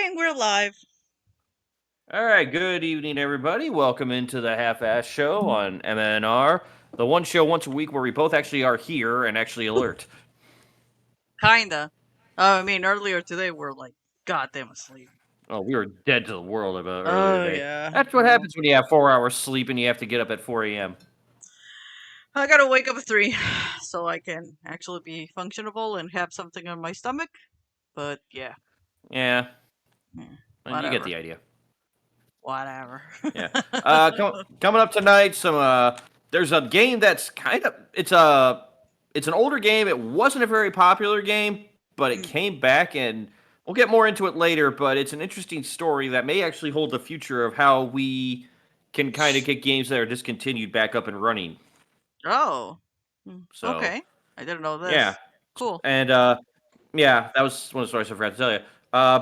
Okay, we're live. All right, good evening, everybody. Welcome into the Half-Ass Show on MNR, the one show once a week where we both actually are here and actually alert. Kinda. Earlier today we're like goddamn asleep. Oh, we were dead to the world about earlier Oh today. yeah. That's what happens when you have 4 hours sleep and you have to get up at 4 a.m. I gotta wake up at 3 so I can actually be functionable and have something on my stomach. But yeah. Yeah, you get Whatever. the idea. Whatever. Yeah. Coming up tonight, there's a game that's it's an older game. It wasn't a very popular game, but it came back, and we'll get more into it later. But it's an interesting story that may actually hold the future of how we can kind of get games that are discontinued back up and running. Oh. So Okay. I didn't know yeah, this. Cool. and yeah, that was one of the stories I forgot to tell you.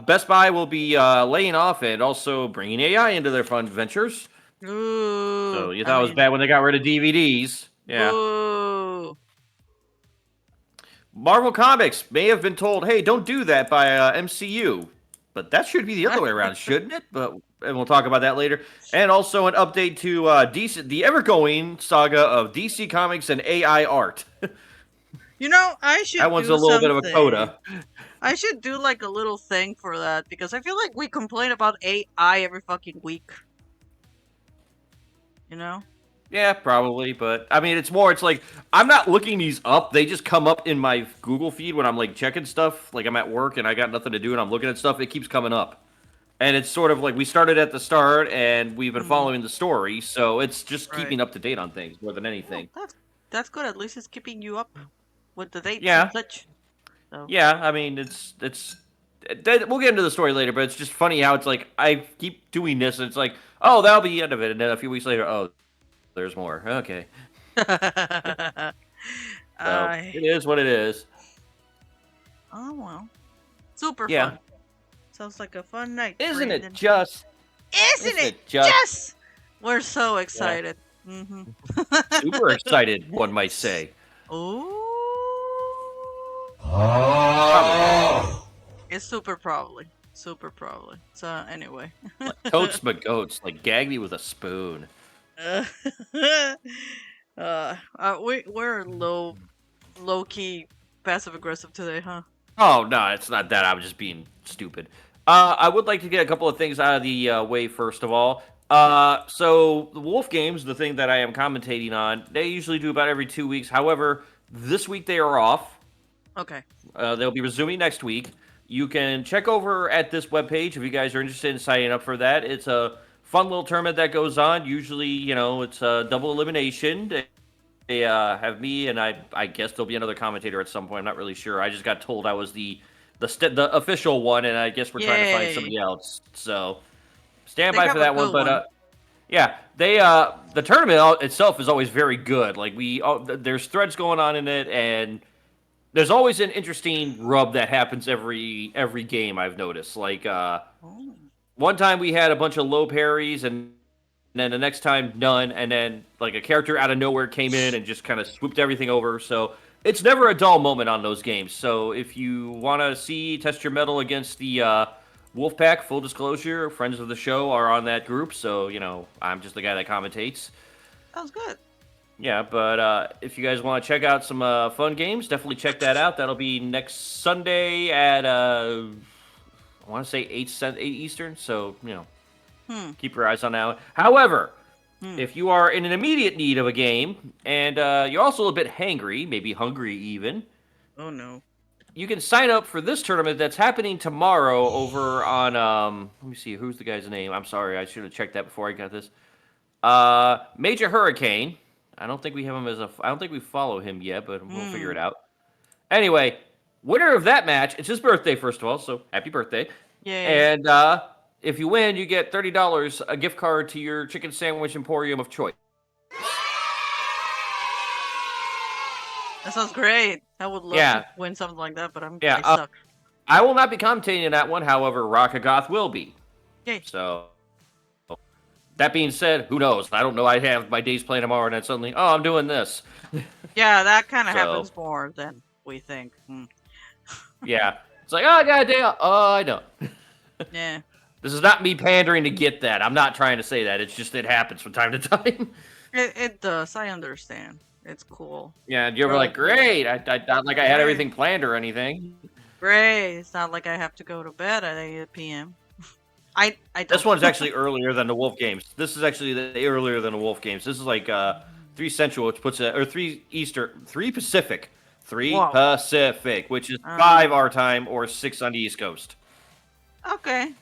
Best Buy will be laying off and also bringing AI into their fun ventures. So Ooh. you thought it was bad when they got rid of DVDs. Yeah. Boo. Marvel Comics may have been told, hey, don't do that by MCU. But that should be the other way around, shouldn't it? And we'll talk about that later. And also an update to DC, the ever-going saga of DC Comics and AI art. I That should one's a do little bit of a something. coda. I should do like a little thing for that because I feel like we complain about AI every fucking week. You know? Yeah, probably, but I mean, it's like I'm not looking these up. They just come up in my Google feed when I'm like checking stuff. Like I'm at work and I got nothing to do and I'm looking at stuff. It keeps coming up, and it's sort of like we started at the start and we've been Mm, following the story, so it's just right. keeping up to date on things more than Well, anything. that's good. At least it's keeping you up with the dates and Yeah, such. So yeah. I mean, we'll get into the story later, but it's just funny how it's like I keep doing this and it's like, oh, that'll be the end of it, and then a few weeks later, oh, there's more. Okay, so I it is what it is. oh well. Super Yeah. fun. Sounds like a fun night, Isn't it Brandon. just? Isn't Isn't it it just? just? We're so Yeah. excited. Mm-hmm. Super excited, one might say. Ooh. Probably. It's super probably. Super probably. So anyway. Like totes my goats, like gag me with a spoon. uh, we're low key passive aggressive today, huh? Oh, no, it's not that. I'm just being stupid. I would like to get a couple of things out of the way first of all. So the Wolf games, the thing that I am commentating on, they usually do about every 2 weeks. However, this week they are off. Okay. They'll be resuming next week. You can check over at this webpage if you guys are interested in signing up for that. It's a fun little tournament that goes on. Usually, it's a double elimination. They have me, and I guess there'll be another commentator at some point. I'm not really sure. I just got told I was the official one, and I guess we're trying to find Yay. somebody else. So stand They by have for a that one. good one. But yeah, the tournament itself is always very good. Like there's threads going on in it, and there's always an interesting rub that happens every game. I've noticed. Like Oh. one time we had a bunch of low parries, and then the next time none, and then like a character out of nowhere came in and just kind of swooped everything over. So it's never a dull moment on those games. So if you want to test your metal against the Wolfpack, full disclosure, friends of the show are on that group. So I'm just the guy that commentates. Sounds good. Yeah, but if you guys want to check out some fun games, definitely check that out. That'll be next Sunday at I want to say 8 Eastern. So Hmm. keep your eyes on that one. However, Hmm. if you are in an immediate need of a game and you're also a bit hangry, maybe hungry even, Oh no. you can sign up for this tournament that's happening tomorrow over on let me see, who's the guy's name? I'm sorry, I should have checked that before I got this. Major Hurricane. I don't think we have him I don't think we follow him yet, but we'll figure Hmm. it out. Anyway, winner of that match, it's his birthday first of all, so happy birthday. Yay. And if you win, you get $30, a gift card to your chicken sandwich emporium of choice. That sounds great. I would love to Yeah, win something like that, but yeah. I suck. I will not be commentating in that one. However, Rockagoth will be. Yay. So, that being said, who knows? I don't know. I have my days playing tomorrow, and then suddenly, oh, I'm doing this. Yeah, that kind of So, happens more than we think. yeah. It's like, oh, I got a day off. Oh, I don't. Yeah. This is not me pandering to get that. I'm not trying to say that. It's just it happens from time to time. It does. I understand. It's cool. Yeah, and you're like, Trust me. great. I not like I had Great. everything planned or anything. Great. It's not like I have to go to bed at 8 p.m. I This don't. one's actually earlier than the Wolf Games. This is actually earlier than the Wolf Games. This is like 3 Central, which puts it, or 3 Eastern, 3 Pacific. 3 Whoa. Pacific, which is 5 our time or 6 on the East Coast. Okay.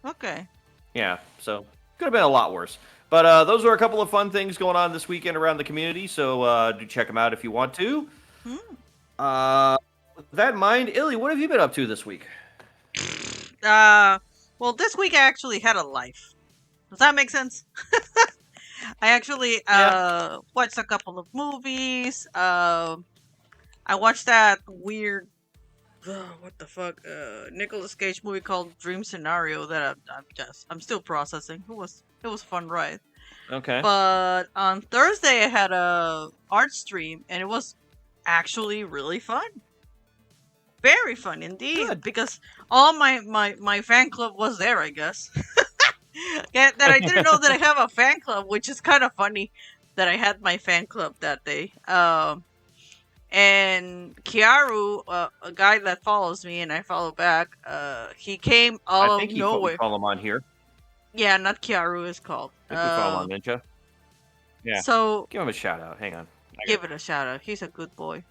Okay. Yeah, so could have been a lot worse. But those are a couple of fun things going on this weekend around the community, so do check them out if you want to. Hmm. With that in mind, Illy, what have you been up to this week? Well, this week I actually had a life. Does that make sense? I actually Yeah. watched a couple of movies. I watched that weird what the fuck Nicolas Cage movie called Dream Scenario that I'm still processing. It was a fun ride. Okay. But on Thursday I had a art stream and it was actually really fun. Very fun indeed Good. because all my fan club was there, I guess. Yeah, that I didn't know that I have a fan club, which is kind of funny that I had my fan club that day. And Kiaru, a guy that follows me and I follow back, he came I out of think we nowhere. follow him on here. Yeah, not Kiaru is called. I think we follow him on Ninja. Yeah. So Give him a shout out. Hang on. give it a shout out. He's a good boy.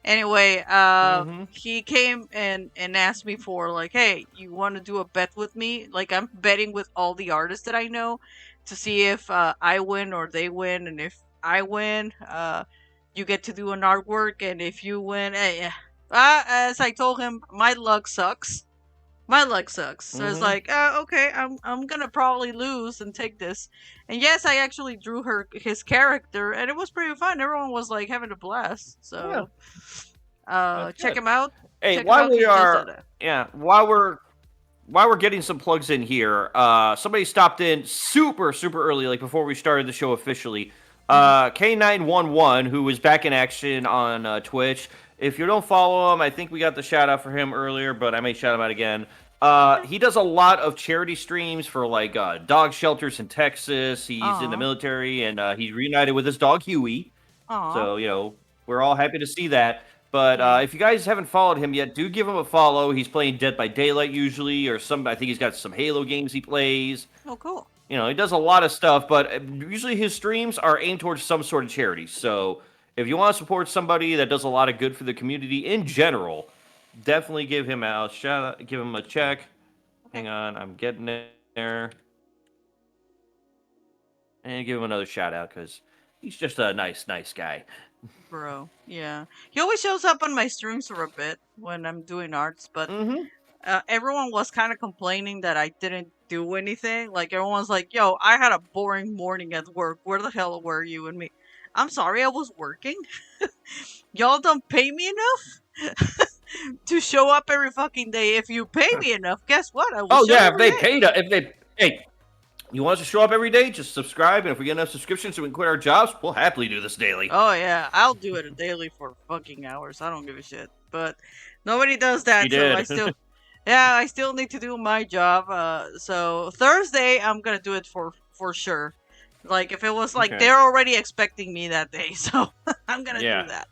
Anyway, Mm-hmm. he came and asked me for like, hey, you want to do a bet with me? Like I'm betting with all the artists that I know to see if I win or they win, and if I win, you get to do an artwork, and if you win, as I told him, my luck sucks. My luck sucks. So it's Mm-hmm. like, okay, I'm gonna probably lose and take this. And yes, I actually drew his character, and it was pretty fun. Everyone was like having a blast. Yeah, So, that's check good. him out. Hey, Check him out. He does that. while we're getting some plugs in here, somebody stopped in super early, like before we started the show officially. K911, who was back in action on Twitch. If you don't follow him, I think we got the shout out for him earlier, but I may shout him out again. He does a lot of charity streams for like dog shelters in Texas. He's in the Aw, military, and he's reunited with his dog Huey. aw, So, we're all happy to see that. But yeah. if you guys haven't followed him yet, do give him a follow. He's playing Dead by Daylight usually, or I think he's got some Halo games he plays. Oh, cool. He does a lot of stuff, but usually his streams are aimed towards some sort of charity. So if you want to support somebody that does a lot of good for the community in general, definitely give him a shout out, give him a check. Okay, Hang on, I'm getting there. And give him another shout out because he's just a nice guy. bro. Yeah, he always shows up on my streams for a bit when I'm doing arts, but Mm-hmm. everyone was kind of complaining that I didn't do anything. Like everyone's like, "Yo, I had a boring morning at work. Where the hell were you?" And me, I'm sorry, I was working. Y'all don't pay me enough to show up every fucking day. If you pay me enough, guess what? I will Oh show yeah, every day. hey, you want us to show up every day? Just subscribe, and if we get enough subscriptions so we can quit our jobs, we'll happily do this daily. Oh yeah, I'll do it daily for fucking hours. I don't give a shit. But nobody does that, She so I did. still yeah, I still need to do my job. So Thursday I'm gonna do it for sure. Like if it was like Okay. they're already expecting me that day, so I'm gonna Yeah. do that.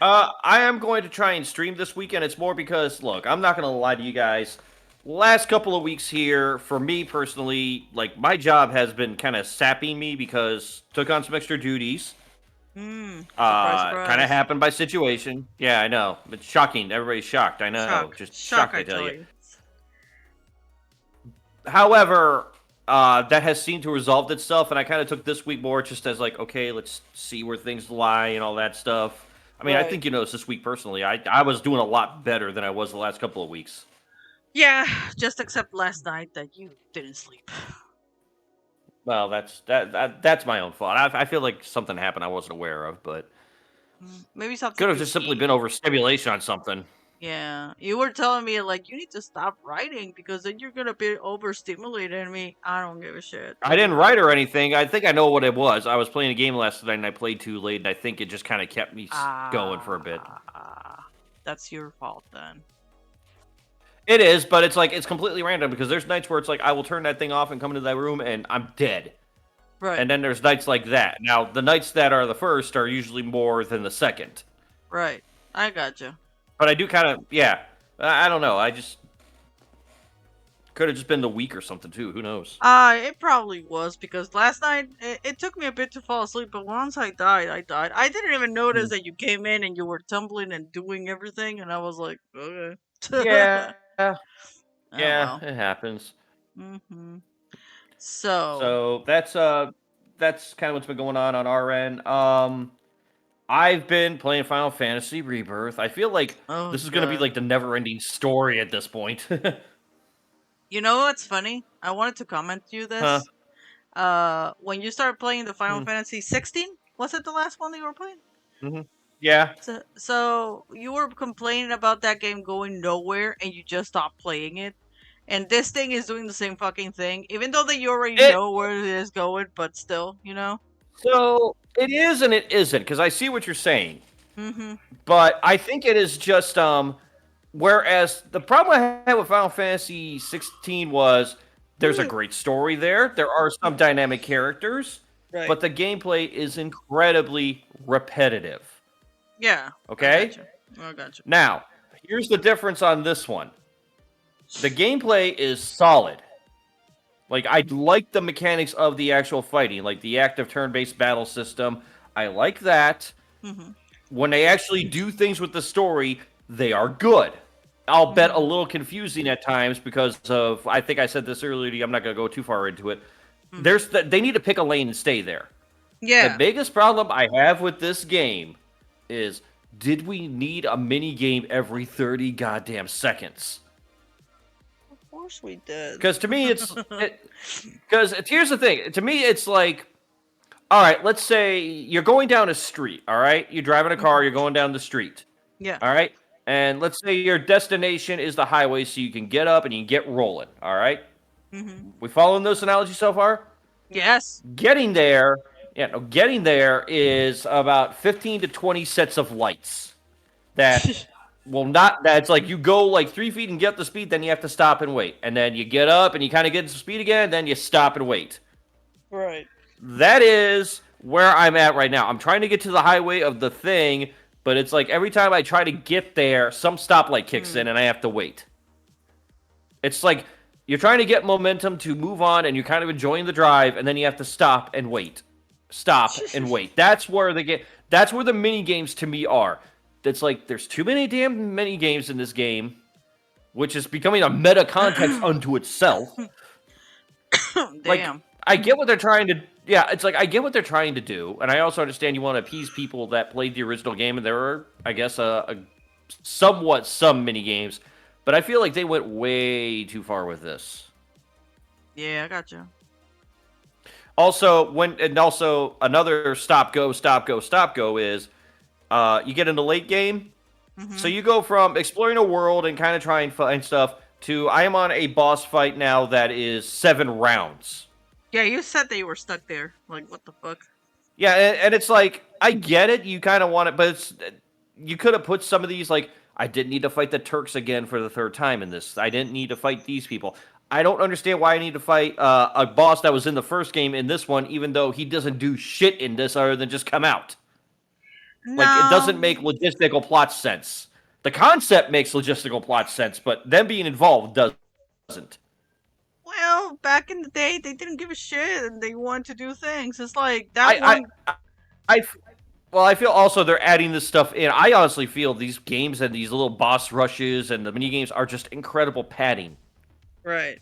I am going to try and stream this weekend. It's more because, look, I'm not going to lie to you guys. Last couple of weeks here, for me personally, like my job has been kind of sapping me because took on some extra duties. Surprise, Kind of surprise. happened by situation. Yeah, I know. It's shocking. Everybody's shocked. I know. Shock, Just shock, shocked, I I tell tell you. you. However, that has seemed to resolve itself, and I kind of took this week more just as like, okay, let's see where things lie and all that stuff. I mean, I Right. think you noticed this week personally, I was doing a lot better than I was the last couple of weeks. Yeah, just except last night that you didn't sleep. Well, that's my own fault. I feel like something happened I wasn't aware of, but Maybe something could have you just simply ate. been overstimulation on something. Yeah, you were telling me like you need to stop writing because then you're gonna be overstimulated. And me, I don't give a shit. I didn't write or anything. I think I know what it was. I was playing a game last night and I played too late, and I think it just kind of kept me going for a bit. That's your fault then. It is, but it's like it's completely random because there's nights where it's like I will turn that thing off and come into that room and I'm dead. Right, And then there's nights like that. Now, the nights that are the first are usually more than the second. right. I gotcha. But I do kind of, yeah. I don't know. I just could have just been the week or something too. Who knows? It probably was because last night it took me a bit to fall asleep, but once I died, I died. I didn't even notice Hmm. that you came in and you were tumbling and doing everything, and I was like, okay. Yeah, Oh yeah, well. it happens. Hmm. So, So that's kind of what's been going on our end. I've been playing Final Fantasy Rebirth. I feel like oh this is gonna be god. like the never-ending story at this point. You know what's funny? I wanted to comment to you Huh? this. When you started playing the Final Hmm. Fantasy 16, was it the last one that you were playing? Hmm. Yeah. So you were complaining about that game going nowhere and you just stopped playing it. And this thing is doing the same fucking thing, even though that you already It know where it is going, but still, you know? so it is and it isn't because I see what you're saying, Mm-hmm. but I think it is just whereas the problem I had with Final Fantasy 16 was there's a great story there. There are some dynamic characters, Right. but the gameplay is incredibly repetitive. Yeah, I Okay? gotcha. I gotcha. Now, here's the difference on this one. The gameplay is solid. Like I like the mechanics of the actual fighting, like the active turn-based battle system. I like that. Mm-hmm. When they actually do things with the story, they are good. I'll bet a Mm-hmm. little confusing at times because of I think I said this earlier. I'm not going to go too far into it. Mm-hmm. They need to pick a lane and stay there. The Yeah. biggest problem I have with this game is did we need a mini game every 30 goddamn seconds? Of course we did. Because to me, because here's the thing. To me, it's like, all right, let's say you're going down a street. All right, you're driving a car. Mhm. You're going down the street. Yeah. All right, and let's say your destination is the highway, so you can get up and you can get rolling. All right, Mm-hmm. we following this analogy so far? Yes. Getting there, yeah, no, getting there is about 15 to 20 sets of lights that well, not that's like you go like 3 feet and get up the speed, then you have to stop and wait, and then you get up and you kind of get to speed again, then you stop and wait. Right. That is where I'm at right now. I'm trying to get to the highway of the thing, but it's like every time I try to get there, some stoplight kicks in Mm. and I have to wait. It's like you're trying to get momentum to move on, and you're kind of enjoying the drive, and then you have to stop and wait, stop and wait. That's where the game. That's where the mini games to me are. It's like there's too many damn mini games in this game, which is becoming a meta context unto itself. Like Damn. I get what they're trying to. Yeah, it's like I get what they're trying to do, and I also understand you want to appease people that played the original game, and there are, I guess, a somewhat some mini games, but I feel like they went way too far with this. Yeah, I gotcha. Also another stop go is you get into late game, so Mm-hmm. you go from exploring a world and kind of trying to find stuff to I am on a boss fight now that is 7 rounds. Yeah, you said that you were stuck there. Like, what the fuck? Yeah, and it's like I get it, you kind of want it, but it's you could have put some of these like I didn't need to fight the Turks again for the third time in this. I didn't need to fight these people. I don't understand why I need to fight a boss that was in the first game in this one, even though he doesn't do shit in this other than just come out. Like it doesn't No. make logistical plot sense. The concept makes logistical plot sense, but them being involved doesn't. Well, back in the day, they didn't give a shit and they wanted to do things. It's like that I, one. I, I, well, I feel also they're adding this stuff in. I honestly feel these games and these little boss rushes and the mini games are just incredible padding. Right.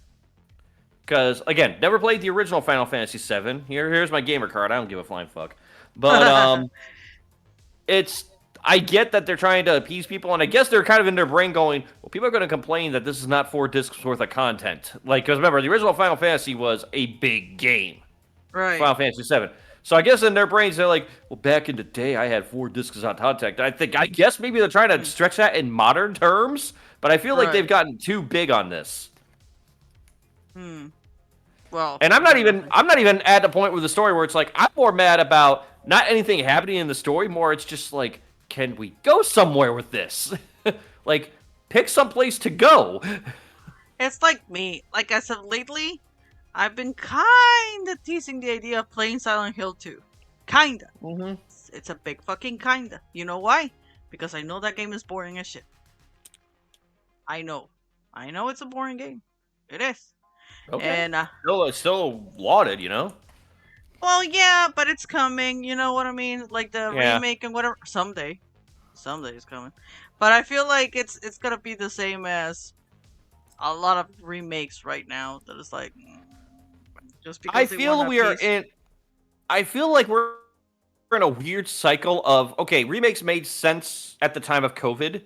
Because again, never played the original Final Fantasy VII. Here's my gamer card. I don't give a flying fuck. But it's I get that they're trying to appease people, and I guess they're kind of in their brain going, well, people are going to complain that this is not 4 discs worth of content. Like, because remember, the original Final Fantasy was a big game. Right. Final Fantasy VII. So I guess in their brains they're like, well, back in the day I had 4 discs on content. I guess maybe they're trying to stretch that in modern terms, but I feel like they've Right. gotten too big on this. Hmm. Well, And I'm not even definitely. I'm not even at the point with the story where it's like I'm more mad about not anything happening in the story, more it's just like, can we go somewhere with this? Like Pick someplace to go. It's like me. Like I said lately, I've been kinda teasing the idea of playing Silent Hill 2. Kinda. Mm-hmm. It's a big fucking kinda. You know why? Because I know that game is boring as shit. I know. I know it's a boring game. It is. Okay. And It's still lauded, you know. well, yeah, but it's coming. You know what I mean? Like the Yeah. remake and whatever. Someday it's coming. But I feel like it's gonna be the same as a lot of remakes right now. That is like just I because they want feel a we are piece. in. I feel like we're in a weird cycle of okay, remakes made sense at the time of COVID.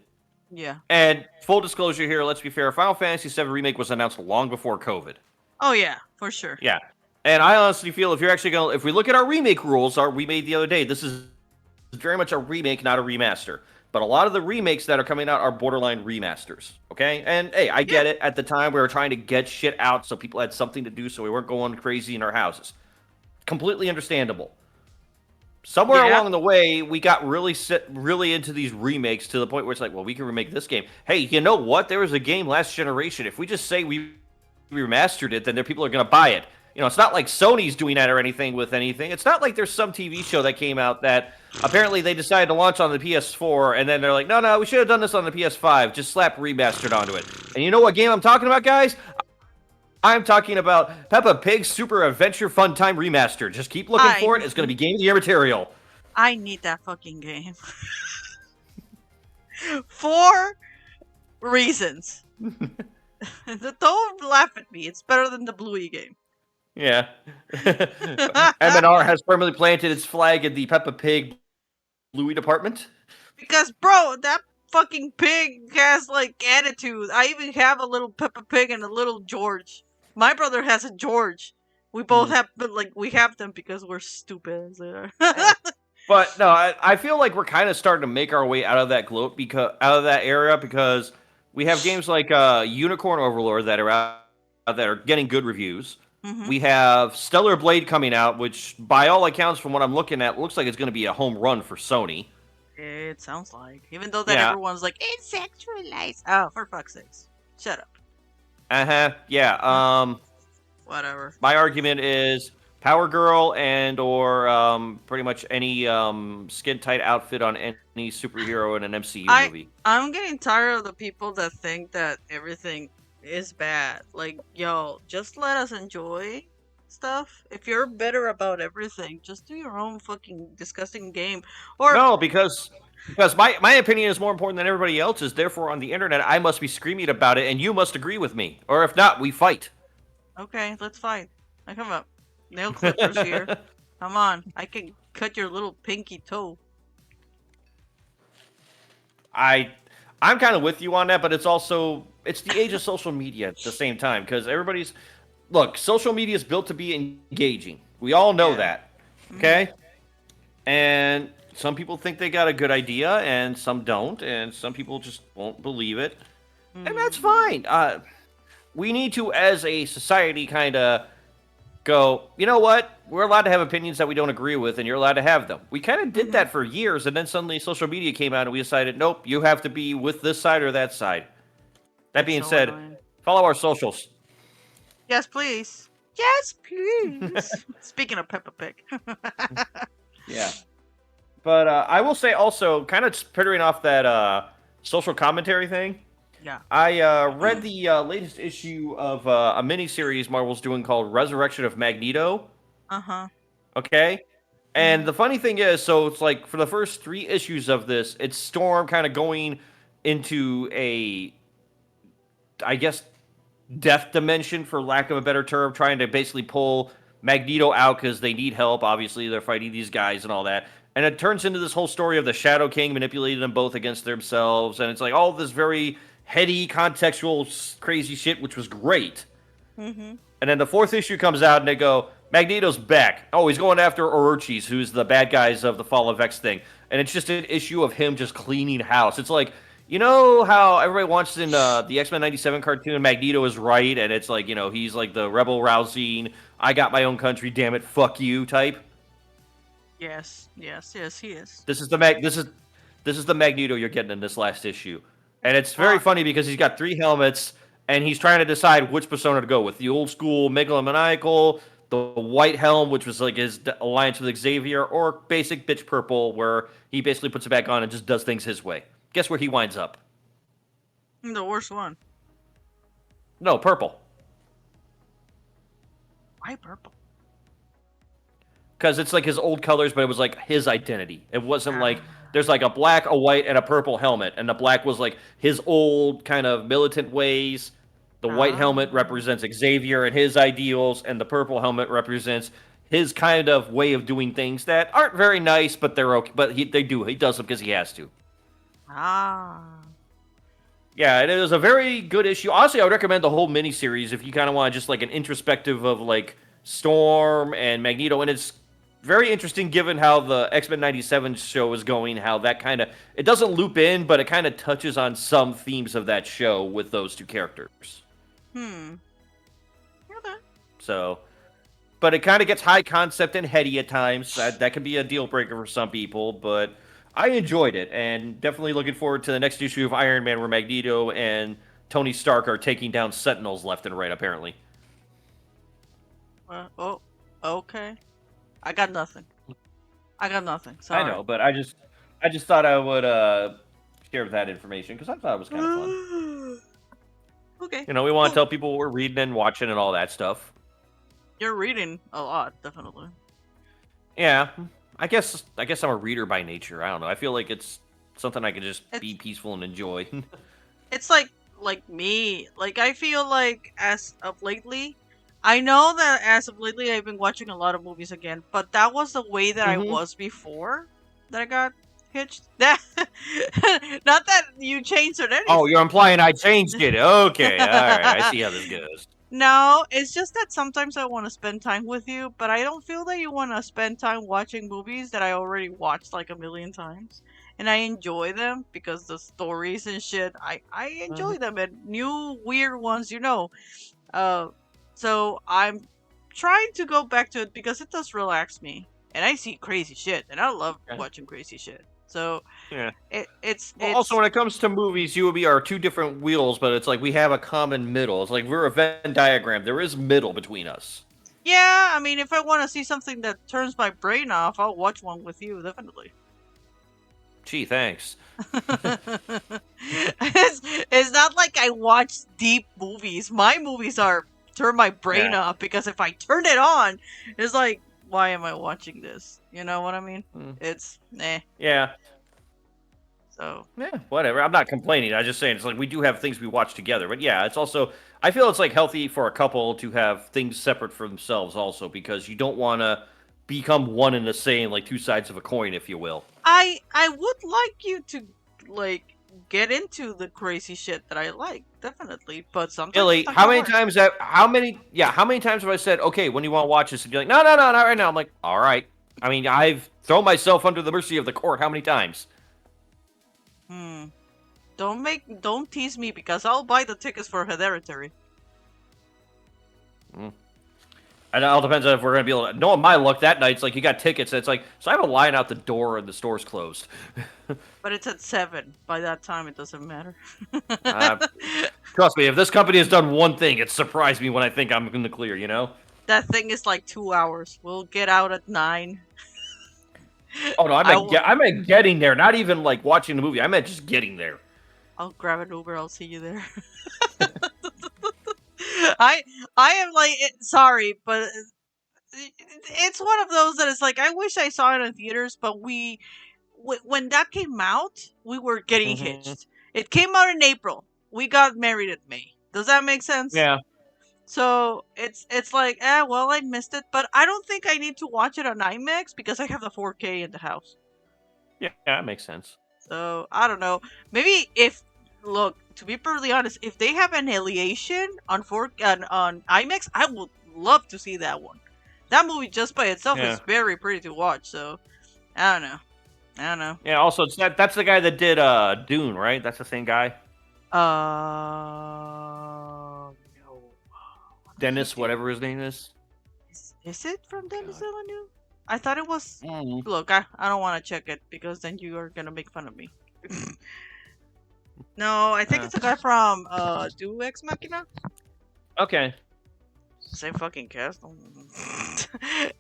Yeah. And full disclosure here, let's be fair, Final Fantasy VII Remake was announced long before COVID. Oh yeah, for sure. Yeah. And I honestly feel if you're actually going to, if we look at our remake rules, we made the other day, this is very much a remake, not a remaster. But a lot of the remakes that are coming out are borderline remasters. Okay? And hey, I Yeah. get it. At the time, we were trying to get shit out so people had something to do so we weren't going crazy in our houses. Completely understandable. Somewhere Yeah. along the way, we got really into these remakes to the point where it's like, well, we can remake this game. Hey, you know what? There was a game last generation. If we just say we remastered it, then people are going to buy it. You know, it's not like Sony's doing that or anything with anything. It's not like there's some TV show that came out that apparently they decided to launch on the PS4, and then they're like, no, we should have done this on the PS5. Just slap remastered onto it. And you know what game I'm talking about, guys? I'm talking about Peppa Pig Super Adventure Fun Time Remastered. Just keep looking for it. It's going to be Game of the Year material. I need that fucking game. 4 reasons. Don't laugh at me. It's better than the Bluey game. Yeah. M&R has firmly planted its flag in the Peppa Pig Bluey department. Because, bro, that fucking pig has, like, attitude. I even have a little Peppa Pig and a little George. My brother has a George. We both have, but, like, we have them because we're stupid as they are. But, no, I feel like we're kind of starting to make our way out of that out of that area because we have games like Unicorn Overlord that are out that are getting good reviews. Mm-hmm. We have Stellar Blade coming out, which, by all accounts, from what I'm looking at, looks like it's going to be a home run for Sony. It sounds like. Even though that everyone's like, it's sexualized. Oh, for fuck's sakes. Shut up. Yeah. Whatever. My argument is Power Girl and or pretty much any skin tight outfit on any superhero in an MCU movie. I'm getting tired of the people that think that everything is bad. Like, yo, just let us enjoy stuff. If you're bitter about everything, just do your own fucking disgusting game. Or no, because my opinion is more important than everybody else's. Therefore, on the internet, I must be screaming about it, and you must agree with me. Or if not, we fight. Okay, let's fight. I come up. Nail clippers here. Come on, I can cut your little pinky toe. I'm kind of with you on that, but it's the age of social media at the same time because social media is built to be engaging. We all know that, okay? And some people think they got a good idea, and some don't, and some people just won't believe it, and that's fine. We need to, as a society, kind of go, you know what? We're allowed to have opinions that we don't agree with, and you're allowed to have them. We kind of did that for years, and then suddenly social media came out, and we decided, nope, you have to be with this side or that side. That being said, follow our socials. Yes, please. Yes, please. Speaking of Peppa Pig. Yeah. But I will say also, kind of pittering off that social commentary thing, yeah. I read the latest issue of a miniseries Marvel's doing called Resurrection of Magneto. Uh-huh. Okay? And the funny thing is, so it's like for the first 3 issues of this, it's Storm kind of going into a, I guess, death dimension, for lack of a better term, trying to basically pull Magneto out because they need help. Obviously, they're fighting these guys and all that. And it turns into this whole story of the Shadow King manipulating them both against themselves. And it's like all this very heady, contextual, crazy shit, which was great. And then the 4th issue comes out and they go, Magneto's back. Oh, he's going after Orochis, who's the bad guys of the Fall of X thing. And it's just an issue of him just cleaning house. It's like, you know how everybody wants in the X-Men 97 cartoon, Magneto is right, and it's like, you know, he's like the rebel-rousing, I got my own country, damn it, fuck you type? Yes, he is. This is the Magneto you're getting in this last issue. And it's very Why? funny because he's got 3 helmets, and he's trying to decide which persona to go with: the old school megalomaniacal, the white helm, which was like his alliance with Xavier, or basic bitch purple, where he basically puts it back on and just does things his way. Guess where he winds up? The worst one. No, purple. Why purple? Because it's like his old colors, but it was like his identity. It wasn't like Ah. there's like a black, a white, and a purple helmet, and the black was like his old kind of militant ways. The white helmet Ah. represents Xavier and his ideals, and the purple helmet represents his kind of way of doing things that aren't very nice, but they're okay. But he does them because he has to. Ah. Yeah, it is a very good issue. Honestly, I would recommend the whole miniseries if you kind of want just like an introspective of like Storm and Magneto, and it's very interesting given how the X-Men '97 show is going. How that kind of it doesn't loop in, but it kind of touches on some themes of that show with those two characters. Hmm. Okay. So, but it kind of gets high concept and heady at times. That can be a deal breaker for some people, but I enjoyed it, and definitely looking forward to the next issue of Iron Man where Magneto and Tony Stark are taking down Sentinels left and right, apparently. Oh. Okay. I got nothing. I got nothing. I Sorry. know, but I just thought I would share that information because I thought it was kind of fun. Okay. You know, we want to Cool. tell people what we're reading and watching and all that stuff. You're reading a lot, definitely. Yeah, I guess I'm a reader by nature. I don't know. I feel like it's something I can just be It's peaceful and enjoy. it's like me. Like I feel like as of lately, I know that as of lately I've been watching a lot of movies again, but that was the way that I hmm was before that I got hitched. That not that you changed or Oh, you're anything. implying I changed it. Okay, all right. I see how this goes. No, it's just that sometimes I want to spend time with you, but I don't feel that you want to spend time watching movies that I already watched like a million times. And I enjoy them because the stories and shit, I hmm enjoy them and new weird ones, you know. Uh, so I'm trying to go back to it because it does relax me. And I see crazy shit, and I love Okay. watching crazy shit. So Yeah. Well, also it's when it comes to movies, you and me are two different wheels, but it's like we have a common middle. It's like we're a Venn diagram. There is middle between us. yeah. I mean, if I want to see something that turns my brain off, I'll watch one with you, definitely. Gee, thanks. It's not like I watch deep movies. My movies are turn my brain Yeah. off because if I turn it on, it's like, why am I watching this? You know what I mean? Mm. It's eh. Yeah. So Yeah, whatever. I'm not complaining. I'm just saying it's like we do have things we watch together. But yeah, it's also I feel it's like healthy for a couple to have things separate for themselves also because you don't want to become one and the same, like two sides of a coin, if you will. I would like you to like get into the crazy shit that I like, definitely. But sometimes it's Illy, not how gonna many work. times have how many times have I said, okay, when you want to watch this, and you're like, no, no, no, not right now. I'm like, all right. I mean, I've thrown myself under the mercy of the court how many times? Hmm. Don't tease me because I'll buy the tickets for Hereditary. Mm. And it all depends on if we're gonna be able to. Knowing my luck that night, it's like you got tickets. And it's like so I have a line out the door and the store's closed. But it's at 7. By that time, it doesn't matter. uh, Trust me, if this company has done one thing, it's surprised me when I think I'm in the clear. You know? That thing is like 2 hours. We'll get out at 9. Oh no, I will. I meant getting there, not even like watching the movie. I meant just getting there. I'll grab an Uber. I'll see you there. I I am like sorry, but it's one of those that it's like I wish I saw it in theaters, but when that came out, we were getting hmm hitched. It came out in April. We got married in May. Does that make sense? Yeah, So it's like, well, I missed it, but I don't think I need to watch it on IMAX because I have the 4K in the house. yeah, that makes sense. So I don't know. Maybe if look, to be perfectly honest, if they have Annihilation on on IMAX, I would love to see that one. That movie just by itself Yeah, is very pretty to watch. So I don't know. I don't know. yeah. Also, it's that's the guy that did Dune, right? That's the same guy, No. What did he Dennis, do? whatever his name is. Is it from Dennis God. Villeneuve? I thought it was. Mm. Look, I don't want to check it because then you are gonna make fun of me. No, I think Uh, it's a guy from Do Ex Machina. okay. Same fucking cast.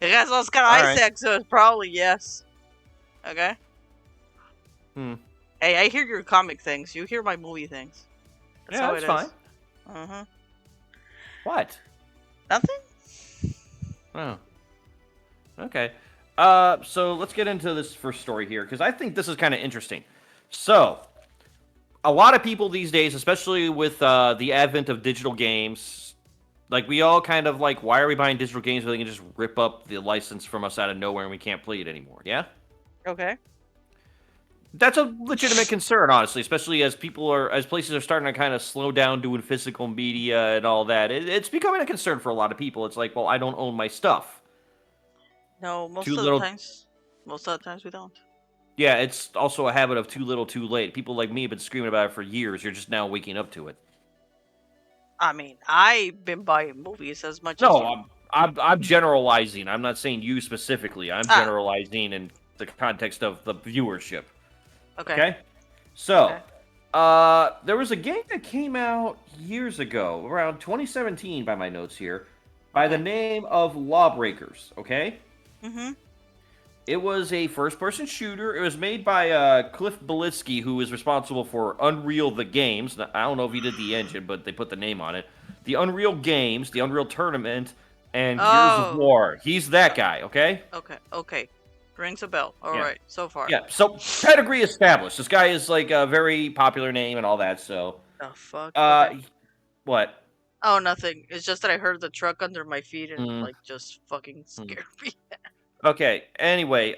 It has Oscar All right. Isaac, so it's probably yes. Okay. Hmm. Hey, I hear your comic things. You hear my movie things. That's Yeah, how that's it fine. is. Uh huh. What? Nothing. Oh, okay. So let's get into this first story here because I think this is kind of interesting. So, a lot of people these days, especially with the advent of digital games, like we all kind of like, why are we buying digital games when they can just rip up the license from us out of nowhere and we can't play it anymore? Yeah, Okay. that's a legitimate concern, honestly, especially as places are starting to kind of slow down doing physical media and all that. It's becoming a concern for a lot of people. It's like, well, I don't own my stuff. No, Too little. most of the times we don't. Yeah, it's also a habit of too little, too late. People like me have been screaming about it for years. You're just now waking up to it. I mean, I've been buying movies as much as No, you. I'm generalizing. I'm not saying you specifically. I'm Ah, generalizing in the context of the viewership. okay, Okay? So, okay. there was a game that came out years ago, around 2017 by my notes here, by the Okay. name of Lawbreakers, okay? Mm-hmm. It was a first-person shooter. It was made by Cliff Belitsky, who is responsible for Unreal the Games. Now, I don't know if he did the engine, but they put the name on it. The Unreal Games, the Unreal Tournament, and Gears of Oh, War. He's that uh, guy, okay? okay, okay. Rings a bell. All Yeah. right, so far. Yeah, so pedigree established. This guy is like a very popular name and all that, so The fuck? uh Okay. what? Oh, nothing. It's just that I heard the truck under my feet and Mm, like just fucking mm. scared me. Okay, anyway,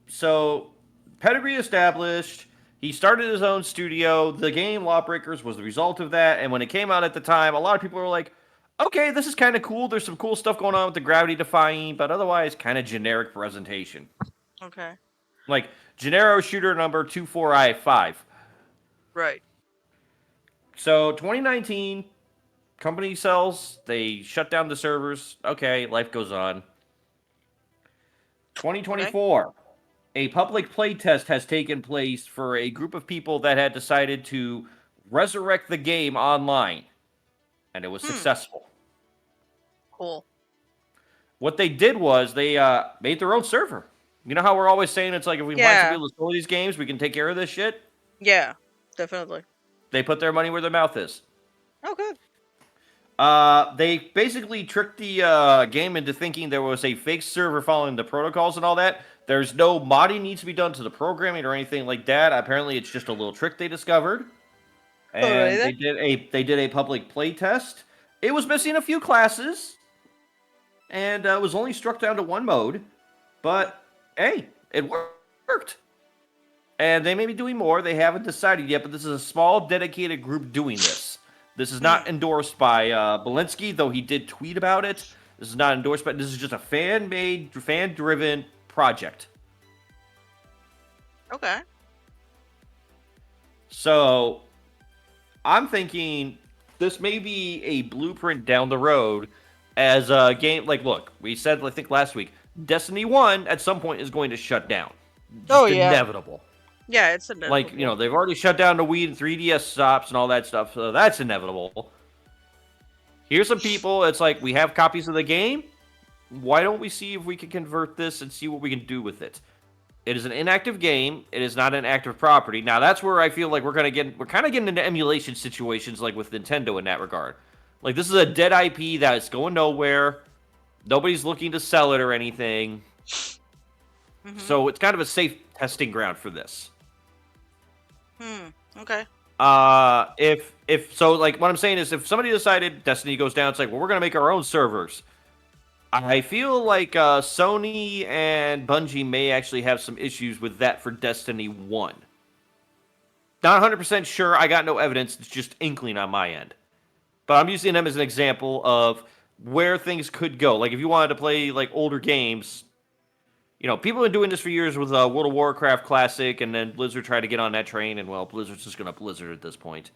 so pedigree established. He started his own studio. The game Lawbreakers was the result of that, and when it came out at the time, a lot of people were like, okay, this is kind of cool. There's some cool stuff going on with the gravity defying, but otherwise kind of generic presentation. Okay. Like Gennaro shooter number 24I5. Right. So 2019, company sells, they shut down the servers. Okay, life goes on. Okay. 2024, a public playtest has taken place for a group of people that had decided to resurrect the game online, and it was Hmm. successful. Cool. What they did was they made their own server. You know how we're always saying it's like if we want to be Yeah. able to sell these games, we can take care of this shit? Yeah. Definitely. They put their money where their mouth is. Oh, good. They basically tricked the game into thinking there was a fake server following the protocols and all that. There's no modding needs to be done to the programming or anything like that. Apparently, it's just a little trick they discovered, Alrighty and then. they did a public play test. It was missing a few classes, and it was only struck down to one mode. Hmm. But hey, it worked, and they may be doing more. They haven't decided yet, but this is a small, dedicated group doing this. This is Hmm. not endorsed by Belinsky, though he did tweet about it. This is not endorsed, but this is just a fan-made, fan-driven project. Okay. So I'm thinking this may be a blueprint down the road as a game. Like, look, we said I think last week, Destiny 1 at some point is going to shut down. Oh Just yeah. inevitable. Yeah, it's Like, inevitable. they've already shut down the Wii and 3DS stops and all that stuff, so that's inevitable. Here's some people, it's like, we have copies of the game. Why don't we see if we can convert this and see what we can do with it? It is an inactive game. It is not an active property. Now, that's where I feel like we're kind of getting into emulation situations like with Nintendo in that regard. Like, this is a dead IP that's going nowhere. Nobody's looking to sell it or anything. Mm-hmm. So it's kind of a safe testing ground for this. Hmm. Okay. If so, like what I'm saying is, if somebody decided Destiny goes down, it's like, well, we're gonna make our own servers. I feel like Sony and Bungie may actually have some issues with that for Destiny 1. Not 100% sure. I got no evidence. It's just inkling on my end. But I'm using them as an example of where things could go. Like if you wanted to play like older games, people have been doing this for years with World of Warcraft Classic, and then Blizzard tried to get on that train, and well, Blizzard's just gonna Blizzard at this point.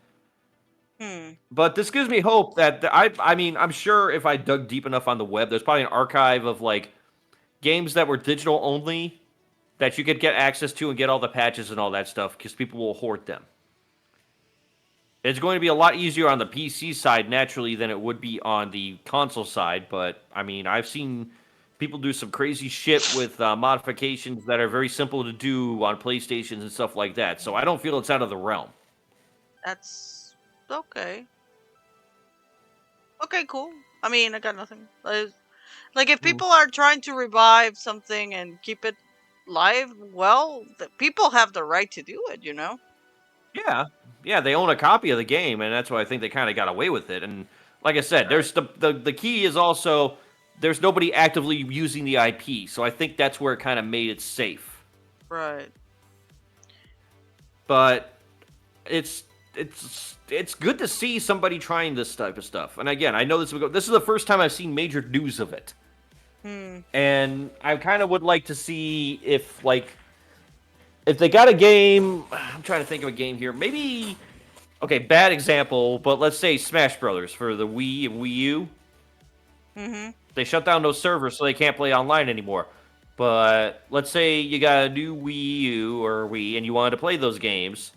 Hmm. But this gives me hope that I mean, I'm sure if I dug deep enough on the web, there's probably an archive of like games that were digital only that you could get access to and get all the patches and all that stuff because people will hoard them. It's going to be a lot easier on the PC side naturally than it would be on the console side. But I mean, I've seen people do some crazy shit with modifications that are very simple to do on PlayStations and stuff like that. So I don't feel it's out of the realm. That's okay. Okay, cool. I mean, I got nothing. Like if Hmm. people are trying to revive something and keep it live, well, people have the right to do it, you know? Yeah, yeah, they own a copy of the game, and that's why I think they kind of got away with it. And like I said, Right. there's the key is also there's nobody actively using the IP, so I think that's where it kind of made it safe. Right. But it's good to see somebody trying this type of stuff. And again, I know this is the first time I've seen major news of it, Hmm. and I kind of would like to see if they got a game. I'm trying to think of a game here. Maybe okay, bad example, but let's say Smash Brothers for the Wii and Wii U. Mm-hmm. They shut down those servers so they can't play online anymore. But let's say you got a new Wii U or Wii and you wanted to play those games,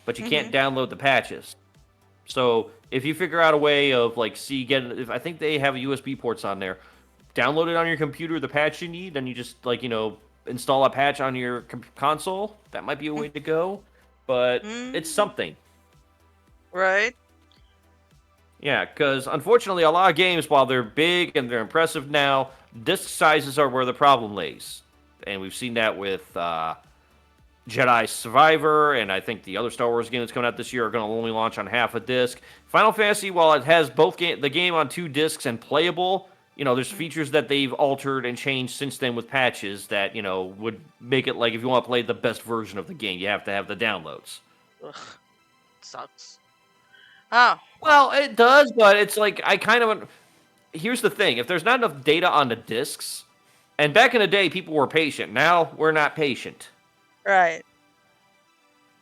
but you Mm-hmm. can't download the patches. So if you figure out a way of like if I think they have USB ports on there, download it on your computer the patch you need, then you just install a patch on your console. That might be a way to go, but it's Mm-hmm. something. Right. Yeah, because unfortunately, a lot of games, while they're big and they're impressive now, disc sizes are where the problem lays. And we've seen that with Jedi Survivor, and I think the other Star Wars game that's coming out this year are going to only launch on half a disc. Final Fantasy, while it has the game on 2 discs and playable, there's features that they've altered and changed since then with patches that would make it like if you want to play the best version of the game, you have to have the downloads. Ugh, sucks. Oh, well. Well, it does, but it's like I kind of here's the thing: if there's not enough data on the discs, and back in the day, people were patient. Now we're not patient. Right.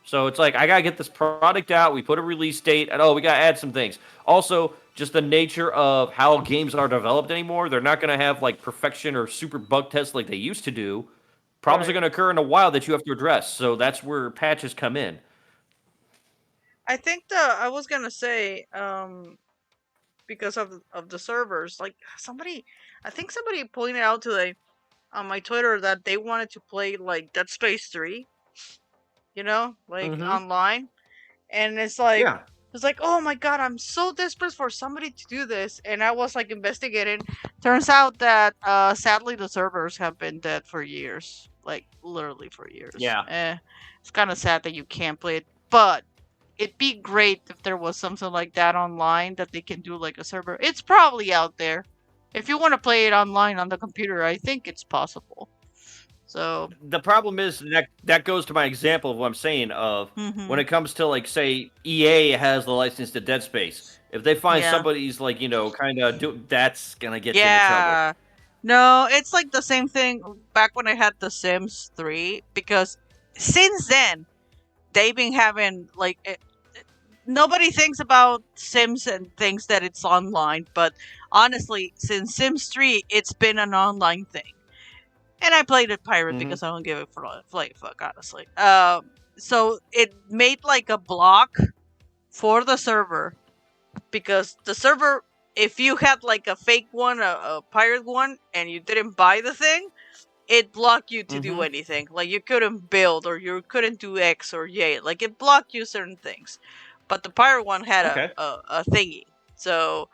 So it's like I gotta get this product out. We put a release date, and we gotta add some things. Also, just the nature of how games are developed anymore, they're not gonna have like perfection or super bug tests like they used to do. Problems are Right. gonna occur in a while that you have to address. So that's where patches come in. I think I was gonna say, because of the servers, like I think somebody pointed out today on my Twitter that they wanted to play like Dead Space 3, like Mm-hmm. online. And Yeah. it's like, oh my god, I'm so desperate for somebody to do this. And I was like investigating. Turns out that sadly the servers have been dead for years. Like literally for years. Yeah. It's kinda sad that you can't play it. But it'd be great if there was something like that online that they can do like a server. It's probably out there. If you want to play it online on the computer, I think it's possible. So, The problem is that goes to my example of what I'm saying of when hmm, it comes to like say EA has the license to Dead Space. If they find yeah. somebody's like kind of do that's gonna get you into trouble. Yeah. No, it's like the same thing back when I had The Sims 3 because since then they've been having nobody thinks about Sims and thinks that it's online, but honestly, since Sims 3 it's been an online thing. And I played it pirate Hmm. because I don't give a fuck, honestly. So it made like a block for the server because the server, if you had like a fake one, a pirate one, and you didn't buy the thing, it blocked you to do Hmm. anything. Like you couldn't build or you couldn't do X or Y. Like it blocked you certain things. But the pirate one had Okay. a thingy. So,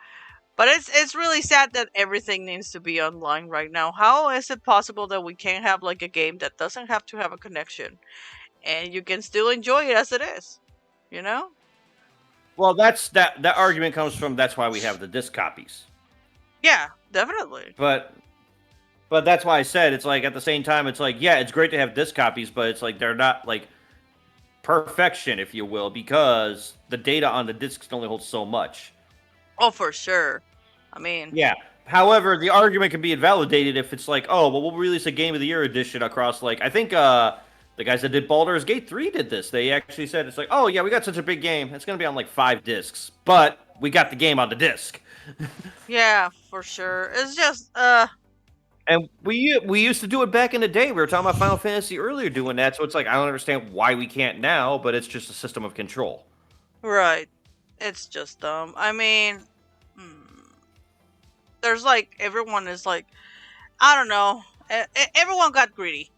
but it's really sad that everything needs to be online right now. How is it possible that we can't have like a game that doesn't have to have a connection and you can still enjoy it as it is? You know? Well, that argument comes from that's why we have the disc copies. Yeah, definitely. But that's why I said it's like at the same time it's like yeah, it's great to have disc copies, but it's like they're not like perfection, if you will, because the data on the discs can only hold so much. Oh, for sure. I mean, Yeah. However, the argument can be invalidated if it's like, oh, well, we'll release a Game of the Year edition across like I think the guys that did Baldur's Gate 3 did this. They actually said it's like, oh yeah, we got such a big game, it's gonna be on like 5 discs, but we got the game on the disc. yeah, for sure. It's just, And we used to do it back in the day. We were talking about Final Fantasy earlier doing that, so it's like I don't understand why we can't now, but it's just a system of control. right. It's just dumb. I mean, mm, there's like everyone is like, I don't know. Everyone got greedy.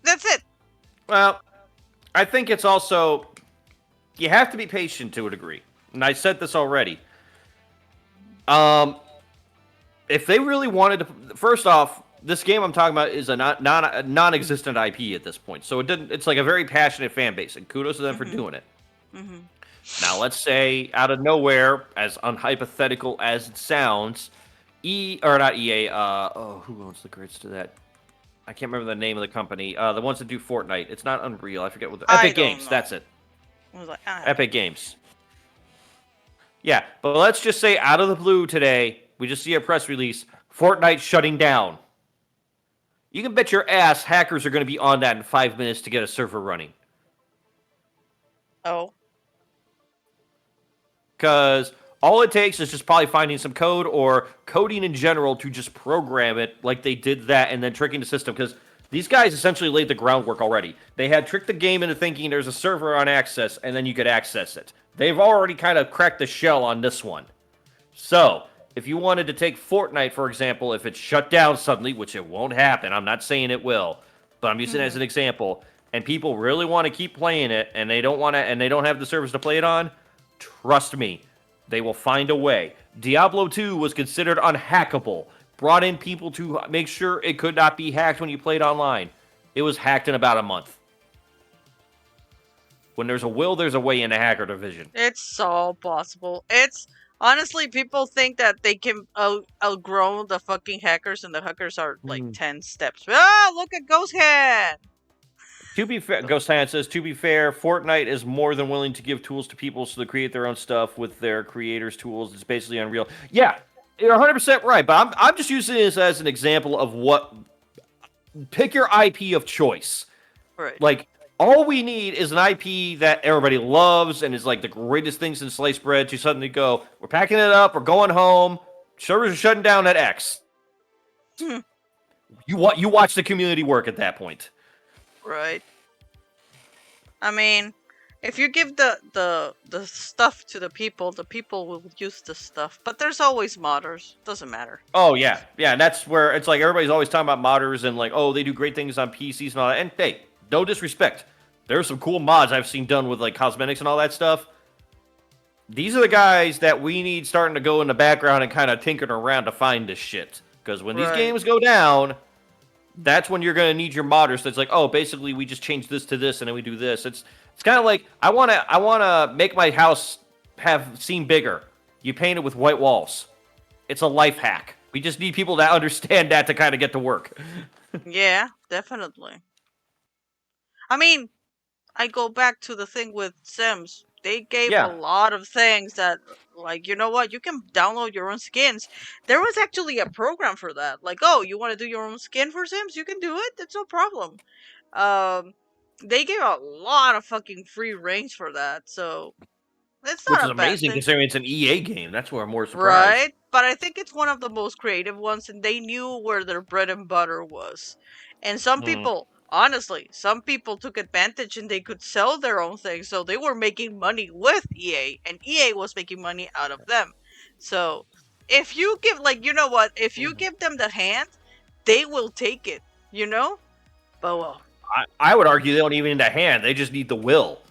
That's it. Well, I think it's also you have to be patient to a degree. And I said this already. Um, if they really wanted to, first off, this game I'm talking about is a non-existent IP at this point, so it didn't. It's like a very passionate fan base, and kudos to them for Mhm. doing it. Mhm. Now, let's say out of nowhere, as unhypothetical as it sounds, or not EA. Who owns the rights to that? I can't remember the name of the company. The ones that do Fortnite. It's not Unreal. I forget what. I Epic don't Games. know. That's it. I was like, I have Epic Games. Yeah, but let's just say out of the blue today, we just see a press release: Fortnite shutting down. You can bet your ass hackers are going to be on that in 5 minutes to get a server running. Oh. Because all it takes is just probably finding some code or coding in general to just program it like they did that and then tricking the system. Because these guys essentially laid the groundwork already. They had tricked the game into thinking there's a server on access and then you could access it. They've already kind of cracked the shell on this one. So, if you wanted to take Fortnite, for example, if it's shut down suddenly, which it won't happen, I'm not saying it will, but I'm using it as Mhm. an example, and people really want to keep playing it and they don't want to and they don't have the servers to play it on, trust me, they will find a way. Diablo 2 was considered unhackable, brought in people to make sure it could not be hacked when you played online. It was hacked in about a month. When there's a will, there's a way in a hacker division. It's all possible. It's honestly, people think that they can outgrow the fucking hackers, and the hackers are like Hmm. 10 steps. Ah, look at Ghost Head. To be fair, Ghost Hand says, to be fair, Fortnite is more than willing to give tools to people so they create their own stuff with their creators' tools. It's basically Unreal. Yeah, you're 100% right, but I'm just using this as an example of what. Pick your IP of choice. Right. Like, all we need is an IP that everybody loves and is like the greatest things in sliced bread to suddenly go, we're packing it up, we're going home, servers are shutting down at X. Hmm. You watch the community work at that point. Right. I mean, if you give the stuff to the people will use the stuff. But there's always modders. Doesn't matter. Oh yeah, yeah. And that's where it's like everybody's always talking about modders and like, oh, they do great things on PCs and all that. And hey, no disrespect, there's some cool mods I've seen done with like cosmetics and all that stuff. These are the guys that we need starting to go in the background and kind of tinkering around to find this shit. Because when these Right. games go down, that's when you're going to need your modders. That's like, oh, basically we just change this to this and then we do this. It's kind of like I wanna make my house have seem bigger. You paint it with white walls. It's a life hack. We just need people to understand that to kind of get to work. Yeah, definitely. I mean, I go back to the thing with Sims. They gave a Yeah. lot of things that, like, you know what? You can download your own skins. There was actually a program for that. Like, oh, you want to do your own skin for Sims? You can do it. It's no problem. Um, they gave a lot of fucking free range for that, so it's Which not is a bad amazing thing, considering it's an EA game. That's where I'm more surprised. right? But I think it's one of the most creative ones, and they knew where their bread and butter was. And some Mm. people, honestly, some people took advantage and they could sell their own things, so they were making money with EA, and EA was making money out of them. So if you give, like, you know what? If you give them the hand, they will take it. You know? But well, I would argue they don't even need a hand. They just need the will. oh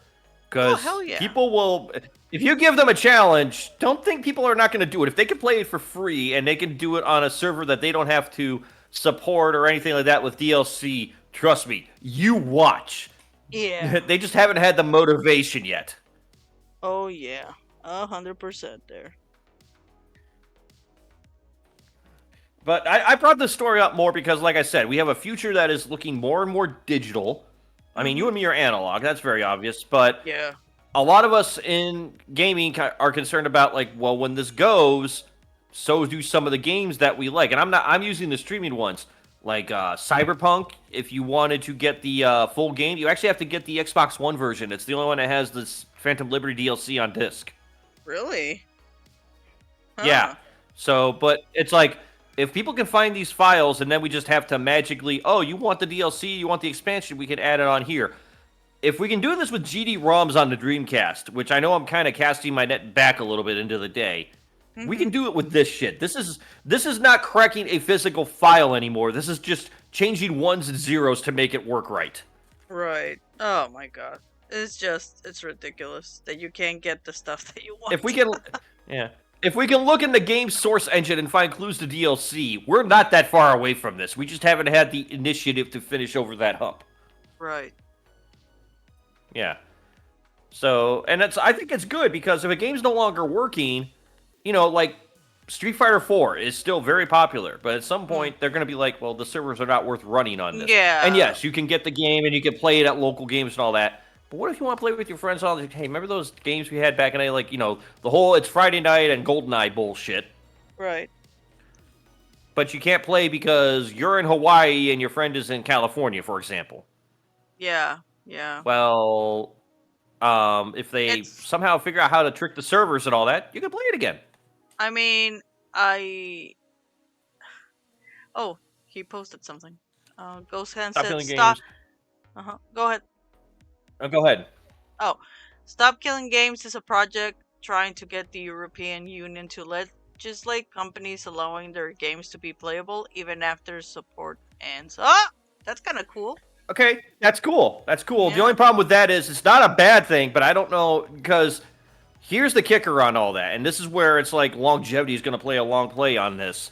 Because hell yeah, people will. If you give them a challenge, don't think people are not going to do it. If they can play it for free and they can do it on a server that they don't have to support or anything like that with DLC, trust me, you watch. yeah, They just haven't had the motivation yet. oh yeah, 100% there. But I brought this story up more because, like I said, we have a future that is looking more and more digital. I mean, you Mhm. and me are analog. That's very obvious. But Yeah. a lot of us in gaming are concerned about, like, well, when this goes, so do some of the games that we like. And I'm using the streaming ones. Like Cyberpunk, if you wanted to get the full game, you actually have to get the Xbox One version. It's the only one that has this Phantom Liberty DLC on disc. Really? Yeah. Huh. So, but it's like if people can find these files and then we just have to magically, oh, you want the DLC, you want the expansion, we can add it on here. if we can do this with GD-ROMs on the Dreamcast, which I know I'm kind of casting my net back a little bit into the day, we can do it with this shit. This is not cracking a physical file anymore. This is just changing ones and zeros to make it work right. Right. Oh my god. It's ridiculous that you can't get the stuff that you want. If we can, yeah. If we can look in the game source engine and find clues to DLC, we're not that far away from this. We just haven't had the initiative to finish over that hump. Right. Yeah. So, and I think it's good because if a game's no longer working, you know, like Street Fighter 4 is still very popular, but at some point they're going to be like, well, the servers are not worth running on this. Yeah. And yes, you can get the game and you can play it at local games and all that. But what if you want to play with your friends? All like, hey, remember those games we had back in the day? Like, you know, the whole it's Friday night and GoldenEye bullshit. Right. But you can't play because you're in Hawaii and your friend is in California, for example. Yeah. Yeah. Well, if they somehow figure out how to trick the servers and all that, you can play it again. I mean, Oh, he posted something. Ghost Hand said, "Stop." Go ahead. Go ahead. Oh, Stop Killing Games is a project trying to get the European Union to legislate companies allowing their games to be playable even after support ends. Oh, that's kind of cool. Okay, that's cool. That's cool. Yeah. The only problem with that is it's not a bad thing, but I don't know, because here's the kicker on all that, and this is where it's like longevity is going to play a long play on this.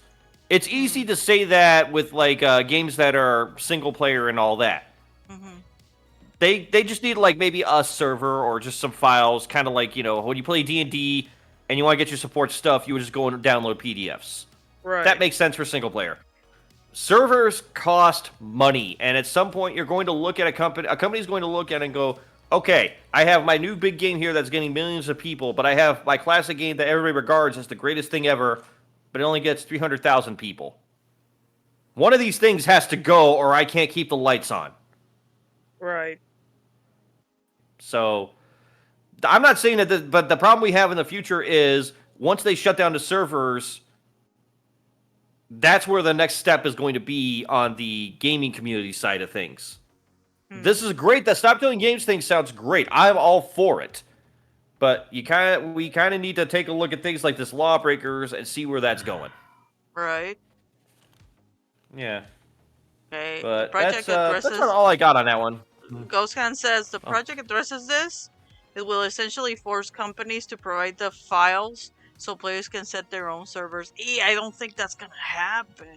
It's easy to say that with like games that are single player and all that. Mm-hmm. They just need like maybe a server or just some files, kind of like, you know, when you play D&D and you want to get your support stuff, you would just go and download PDFs. Right. That makes sense for single player. Servers cost money, and at some point you're going to look at a company's going to look at it and go, okay, I have my new big game here that's getting millions of people, but I have my classic game that everybody regards as the greatest thing ever, but it only gets 300,000 people. One of these things has to go, or I can't keep the lights on. Right. So, I'm not saying that, but the problem we have in the future is once they shut down the servers, that's where the next step is going to be on the gaming community side of things. This is great. That Stop Killing Games thing sounds great. I'm all for it. But we kind of need to take a look at things like this Lawbreakers and see where that's going. Right. Yeah. Okay. But that's not all I got on that one. Ghostcan says the project addresses this. It will essentially force companies to provide the files so players can set their own servers. I don't think that's gonna happen.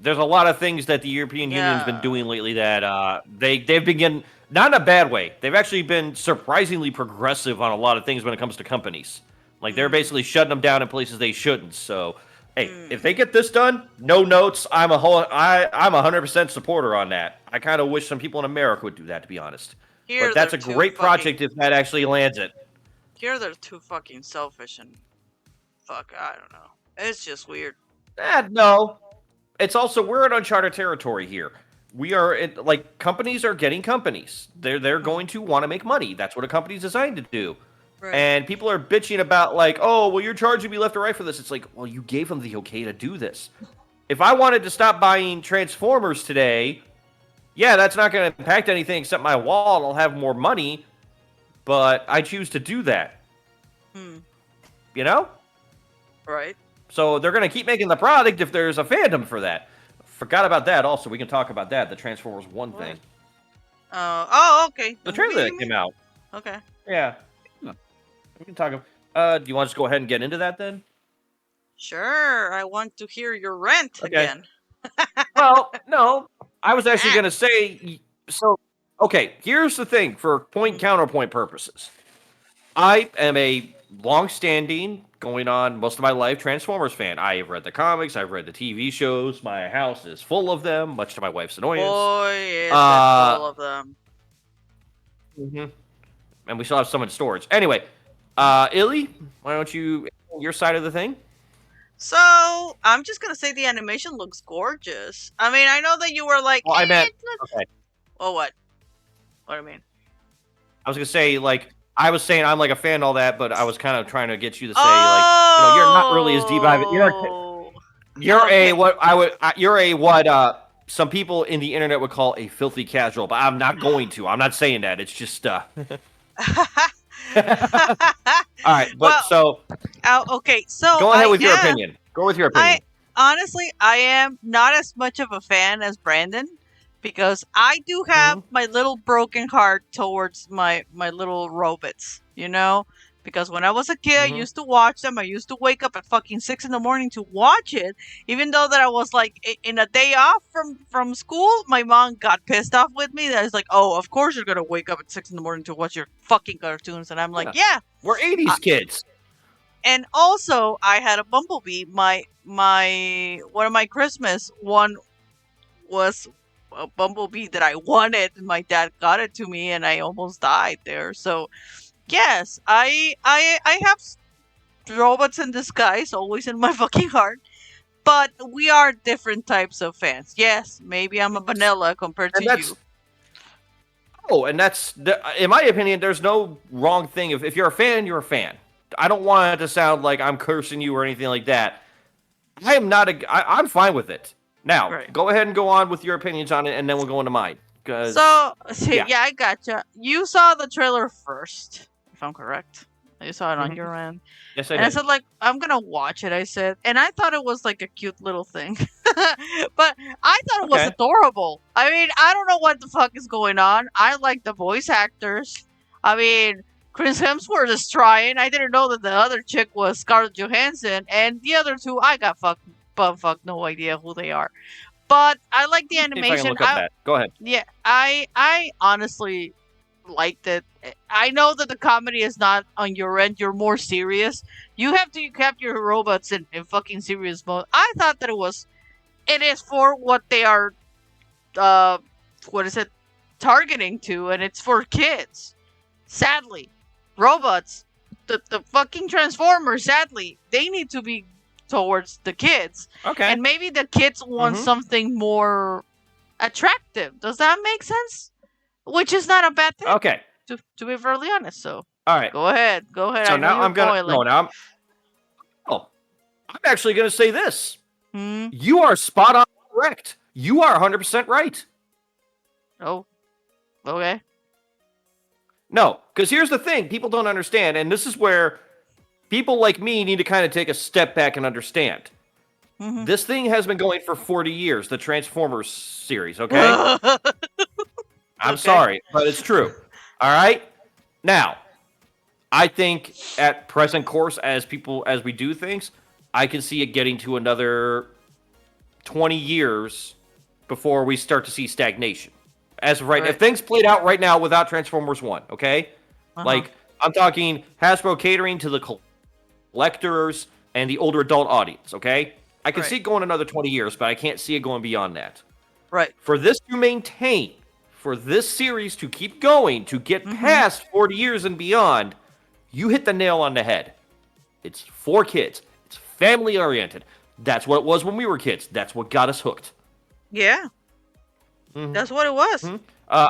There's a lot of things that the European Union's been doing lately that they've been getting, not in a bad way. They've actually been surprisingly progressive on a lot of things when it comes to companies. Like they're basically shutting them down in places they shouldn't. So, hey, if they get this done, no notes. I'm 100% supporter on that. I kind of wish some people in America would do that, to be honest. But that's a great project if that actually lands it. Here they're too fucking selfish and fuck, I don't know. It's just weird. No. It's also, we're in uncharted territory here. We are, like, companies are getting companies. They're going to want to make money. That's what a company's designed to do. Right. And people are bitching about, like, oh, well, you're charging me left or right for this. It's like, well, you gave them the okay to do this. If I wanted to stop buying Transformers today, yeah, that's not going to impact anything except my wallet. I'll have more money, but I choose to do that. You know? Right. So they're going to keep making the product if there's a fandom for that. Forgot about that also. We can talk about that, the Transformers 1 thing. Okay. The trailer that came out. Okay. Yeah. We can talk about... do you want to just go ahead and get into that then? Sure. I want to hear your rant again. Well, no. I was actually going to say... So, okay, here's the thing for point-counterpoint purposes. I am a long-standing, going on most of my life, Transformers fan. I have read the comics, I've read the TV shows, my house is full of them, much to my wife's annoyance. Boy, is it full of them. And we still have some in storage. Anyway, Illy, why don't you, your side of the thing? So, I'm just going to say the animation looks gorgeous. I mean, I know that you were like... Well, I meant... Okay. Oh, what? What do I mean? I was going to say, like... I was saying I'm like a fan and all that, but I was kind of trying to get you to say, like, you know, you're not really as deep dive. You're a what some people in the internet would call a filthy casual, but I'm not going to. I'm not saying that. It's just all right, but Well, so okay. So go ahead with your opinion. Go with your I opinion. honestly, I am not as much of a fan as Brandon because I do have Hmm. my little broken heart towards my little robots, you know? Because when I was a kid, I Hmm. used to watch them. I used to wake up at fucking 6 in the morning to watch it, even though that I was like in a day off from school. My mom got pissed off with me. That I was like, "Oh, of course you're gonna wake up at 6 in the morning to watch your fucking cartoons," and I'm like, Yeah, "Yeah." we're '80s kids. And also I had a bumblebee. My one of my Christmas one was a bumblebee that I wanted, and my dad got it to me, and I almost died there. So yes, I have robots in disguise always in my fucking heart. But we are different types of fans. Yes, maybe I'm a vanilla compared to And you. that's in my opinion. There's no wrong thing. If you're a fan, you're a fan. I don't want it to sound like I'm cursing you or anything like that. I am not I'm fine with it. Now, Right. go ahead and go on with your opinions on it, and then we'll go into mine. Because So yeah, yeah, I gotcha. You saw the trailer first, if I'm correct. You saw it on hmm your end. yes, I And I did. said, like, I'm gonna watch it, I said. And I thought it was like a cute little thing. But I thought it was Okay. adorable. I mean, I don't know what the fuck is going on. I like the voice actors. I mean, Chris Hemsworth is trying. I didn't know that the other chick was Scarlett Johansson. And the other two, I got fuck, no idea who they are. But I like the Let me see if I can animation. look up that. Go ahead. Yeah, I honestly liked it. I know that the comedy is not on your end. You're more serious. You have to keep your robots in fucking serious mode. I thought that it is for what they are uh what is it targeting to, and it's for kids. Sadly. Robots, the fucking Transformers, sadly, they need to be towards the kids. Okay. And maybe the kids want Mm-hmm. something more attractive. Does that make sense? Which is not a bad thing, Okay. to be fairly honest. So All right. go ahead, go ahead. So I know now you're I'm gonna boiling. no. Now I'm actually gonna say this. Hmm. You are spot on correct. You are 100% right. Oh, okay. No, because here's the thing: people don't understand, and this is where people like me need to kind of take a step back and understand. Hmm. This thing has been going for 40 years, the Transformers series, okay? I'm Okay. sorry, but it's true. All right? Now, I think at present course as we do things, I can see it getting to another 20 years before we start to see stagnation. As of right, if Right. things played out right now without Transformers 1, okay? Uh huh. Like I'm talking Hasbro catering to the collectors and the older adult audience, okay? I can Right. see it going another 20 years, but I can't see it going beyond that. Right. For this to maintain, for this series to keep going, to get Hmm. past 40 years and beyond, you hit the nail on the head. It's for kids. It's family oriented. That's what it was when we were kids. That's what got us hooked. Yeah, Mm-hmm. that's what it was. Mm-hmm. Uh,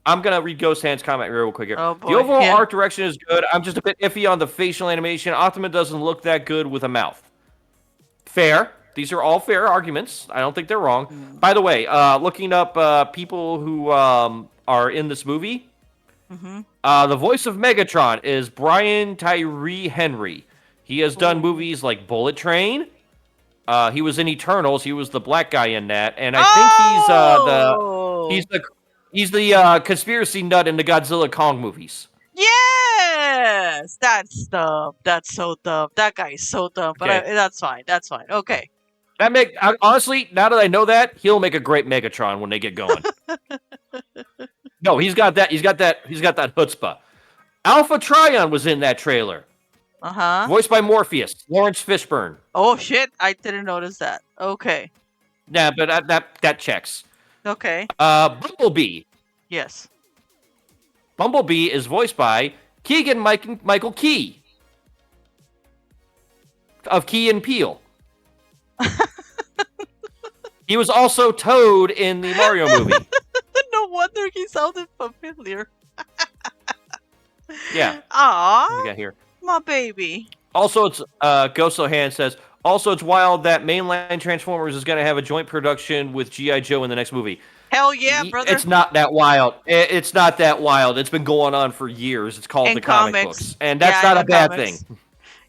I'm gonna read Ghost Hand's comment real quick here. Oh The boy. overall Yeah. art direction is good. I'm just a bit iffy on the facial animation. Optima doesn't look that good with a mouth. Fair. These are all fair arguments. I don't think they're wrong. Mm-hmm. By the way, looking up people who are in this movie, the voice of Megatron is Brian Tyree Henry. He has done Ooh. movies like Bullet Train. He was in Eternals. He was the black guy in that, and I think Oh. he's the conspiracy nut in the Godzilla Kong movies. Yes, that's dumb. That's so dumb. That guy is so dumb. But Okay, that's fine. That's fine. Okay. honestly, now that I know that, he'll make a great Megatron when they get going. No, he's got that. He's got that. He's got that chutzpah. Alpha Trion was in that trailer, Uh huh. voiced by Morpheus, Lawrence Fishburne. Oh shit! I didn't notice that. Okay. Yeah, but that checks. Okay. Bumblebee. Yes. Bumblebee is voiced by Michael Key of Key and Peele. He was also Toad in the Mario movie. No wonder he sounded familiar. Yeah, what we Aw, got here. my baby. Also, it's Ghost Hand says, Also, it's wild that mainline Transformers is going to have a joint production with G.I. Joe in the next movie. Hell yeah, brother. It's not that wild. It's not that wild. It's been going on for years. It's called In the comic comics. books, and that's Yeah, in not a the bad thing. comics.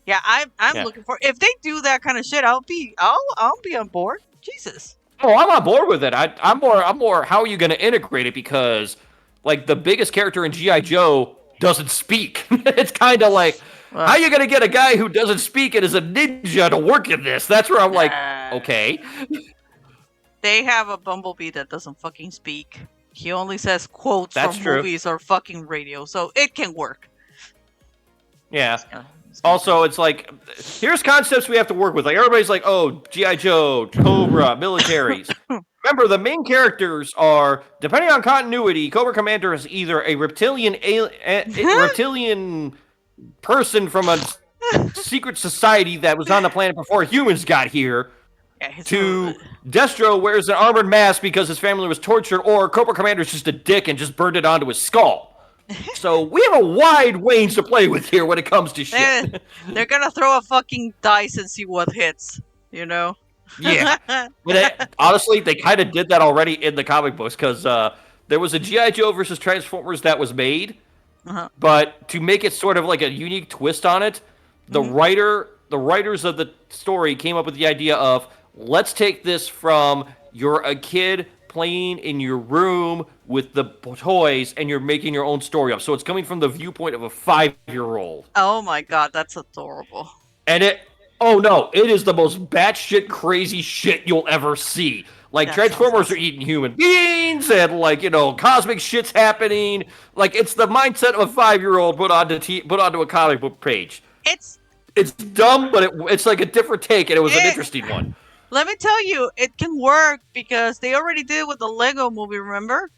Yeah, I'm Yeah. looking for if they do that kind of shit, I'll be on board. Jesus. Oh, I'm on board with it. I'm more. How are you going to integrate it? Because like the biggest character in GI Joe doesn't speak. It's kind of like how Well, are you going to get a guy who doesn't speak and is a ninja to work in this? That's where I'm like, uh, okay, they have a Bumblebee that doesn't fucking speak. He only says quotes that's from true. movies or fucking radio, so it can work. Yeah. It's gonna Also, it's like here's concepts we have to work with. Like everybody's like, oh, GI Joe, Cobra, militaries. Remember, the main characters are, depending on continuity, Cobra Commander is either a reptilian person from a secret society that was on the planet before humans got here, yeah, he's to Destro wears an armored mask because his family was tortured, or Cobra Commander is just a dick and just burned it onto his skull. So we have a wide range to play with here when it comes to shit. they're gonna throw a fucking dice and see what hits, you know? Yeah. But honestly, they kind of did that already in the comic books because there was a G.I. Joe versus Transformers that was made, Uh-huh. but to make it sort of like a unique twist on it, the writers of the story came up with the idea of let's take this from you're a kid playing in your room with the toys and you're making your own story up. So it's coming from the viewpoint of a 5-year-old. Oh my god, that's adorable. And oh no, it is the most batshit crazy shit you'll ever see. Like That Transformers sounds are eating human beings, and like cosmic shit's happening. Like it's the mindset of a 5-year-old put onto a comic book page. It's dumb, but it's like a different take, and it was an interesting one. Let me tell you, it can work because they already did with the Lego movie. Remember?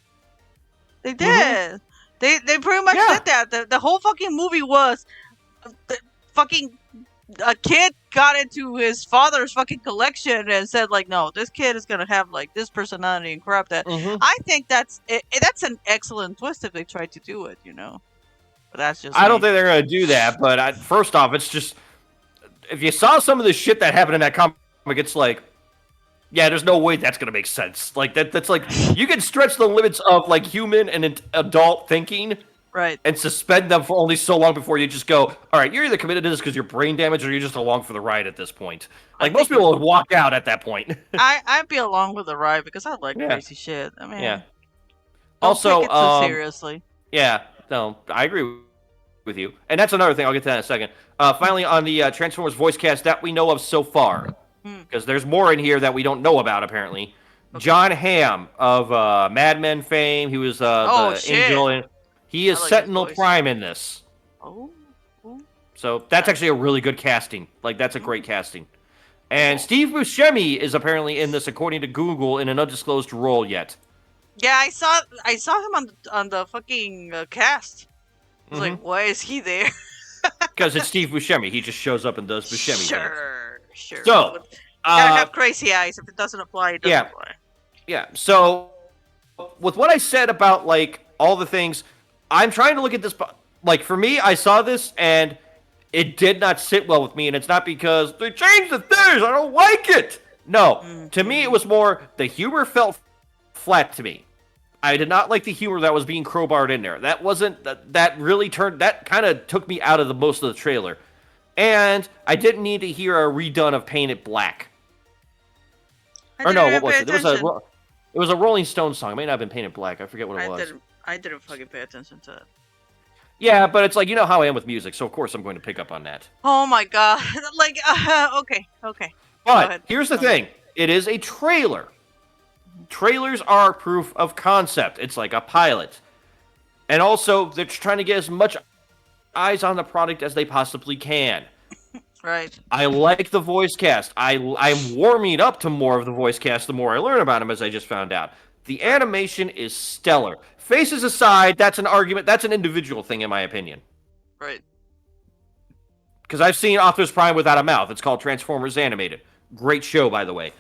They did. They pretty much did that. The whole fucking movie was the fucking a kid got into his father's fucking collection and said like, no, this kid is gonna have like this personality and crap. That I think that's an excellent twist if they tried to do it. But that's just I don't think they're gonna do that. But first off, it's just if you saw some of the shit that happened in that comic, it's like, yeah, there's no way that's gonna make sense. Like that's like you can stretch the limits of like human and adult thinking, right, and suspend them for only so long before you just go, all right, you're either committed to this because you're brain damaged, or you're just along for the ride at this point. Like most people would walk out at that point. I'd be along with the ride because I like crazy shit. I mean, yeah. Don't Also, take it too seriously. Yeah, no, I agree with you, and that's another thing. I'll get to that in a second. Finally, on the Transformers voice cast that we know of so far, because there's more in here that we don't know about apparently. Okay. John Hamm of Mad Men fame. He was the Angel, and he is Sentinel Prime in this. Oh. So that's actually a really good casting. Like that's a great casting. And Steve Buscemi is apparently in this, according to Google, in an undisclosed role yet. Yeah, I saw him on the fucking cast. I was like, why is he there? Because it's Steve Buscemi. He just shows up and does Buscemi. Sure. So, gotta have crazy eyes. If it doesn't apply, it doesn't apply. Yeah. So, with what I said about like all the things, I'm trying to look at this. Like for me, I saw this and it did not sit well with me, and it's not because they changed the things. I don't like it. No, to me, it was more the humor felt flat to me. I did not like the humor that was being crowbarred in there. That wasn't that really that kind of took me out of the most of the trailer. And I didn't need to hear a redone of Paint It Black. Or no, what was it? It was a Rolling Stones song. It may not have been Paint It Black. I forget what it was. I didn't fucking pay attention to it. Yeah, but it's like, you know how I am with music, so of course I'm going to pick up on that. Oh my god. Like, okay. But here's the thing. It is a trailer. Trailers are proof of concept. It's like a pilot. And also, they're trying to get as much eyes on the product as they possibly can. Right. I like the voice cast. I'm warming up to more of the voice cast the more I learn about them, as I just found out. The animation is stellar. Faces aside, that's an argument. That's an individual thing, in my opinion. Right. Because I've seen Optimus Prime without a mouth. It's called Transformers Animated. Great show, by the way.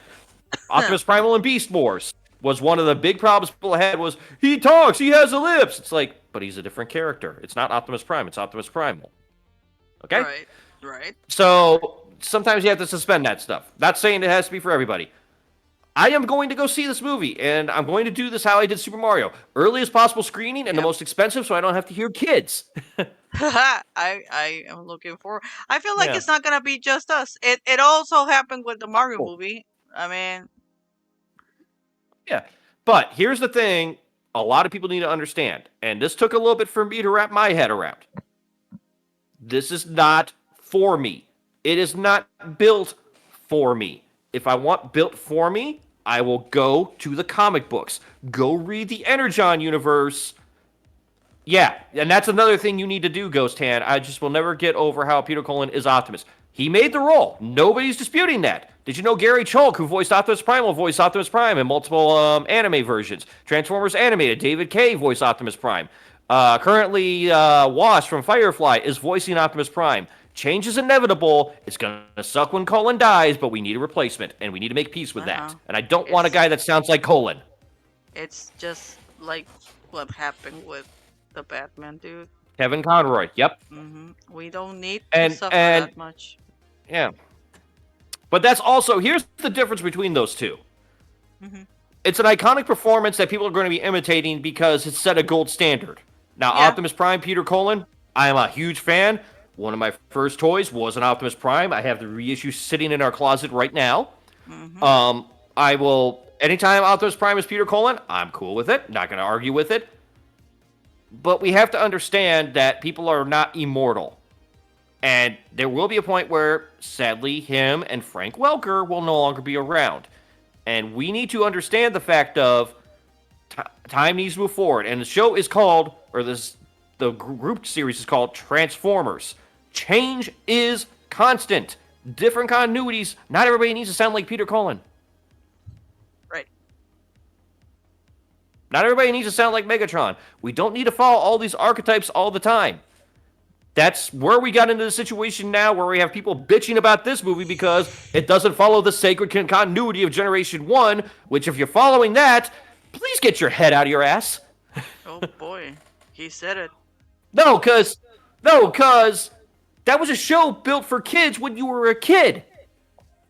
Optimus Primal and Beast Wars was one of the big problems people had was, he talks, he has a lips. It's like, but he's a different character. It's not Optimus Prime, it's Optimus Primal. Okay? Right. So, sometimes you have to suspend that stuff. Not saying it has to be for everybody. I am going to go see this movie, and I'm going to do this how I did Super Mario. Earliest possible screening and the Yep. most expensive, so I don't have to hear kids. I am looking forward. I feel like Yeah. it's not gonna be just us. It also happened with the Mario Cool. movie. I mean, Yeah. But here's the thing a lot of people need to understand, and this took a little bit for me to wrap my head around. This is not for me. It is not built for me. If I want built for me, I will go to the comic books. Go read the Energon universe. Yeah, and that's another thing you need to do, Ghost Hand. I just will never get over how Peter Cullen is Optimus. He made the role. Nobody's disputing that. Did you know Gary Chalk, who voiced Optimus Prime, will voice Optimus Prime in multiple anime versions? Transformers Animated, David Kay voiced Optimus Prime. Currently, Wash from Firefly is voicing Optimus Prime. Change is inevitable. It's going to suck when Cullen dies, but we need a replacement, and we need to make peace with that. And I don't want a guy that sounds like Cullen. It's just like what happened with the Batman dude. Kevin Conroy. Yep. We don't need to suffer that much. Yeah. But that's also, here's the difference between those two. It's an iconic performance that people are going to be imitating because it's set a gold standard. Now, Optimus Prime, Peter Cullen, I am a huge fan. One of my first toys was an Optimus Prime. I have the reissue sitting in our closet right now. I will, anytime Optimus Prime is Peter Cullen, I'm cool with it. Not going to argue with it. But we have to understand that people are not immortal. And there will be a point where, sadly, him and Frank Welker will no longer be around. And we need to understand the fact of time needs to move forward. And the show is called, or the group series is called Transformers. Change is constant. Different continuities. Not everybody needs to sound like Peter Cullen. Right. Not everybody needs to sound like Megatron. We don't need to follow all these archetypes all the time. That's where we got into the situation now where we have people bitching about this movie because it doesn't follow the sacred continuity of Generation 1, which if you're following that, please get your head out of your ass. Oh boy, he said it. No, because that was a show built for kids when you were a kid.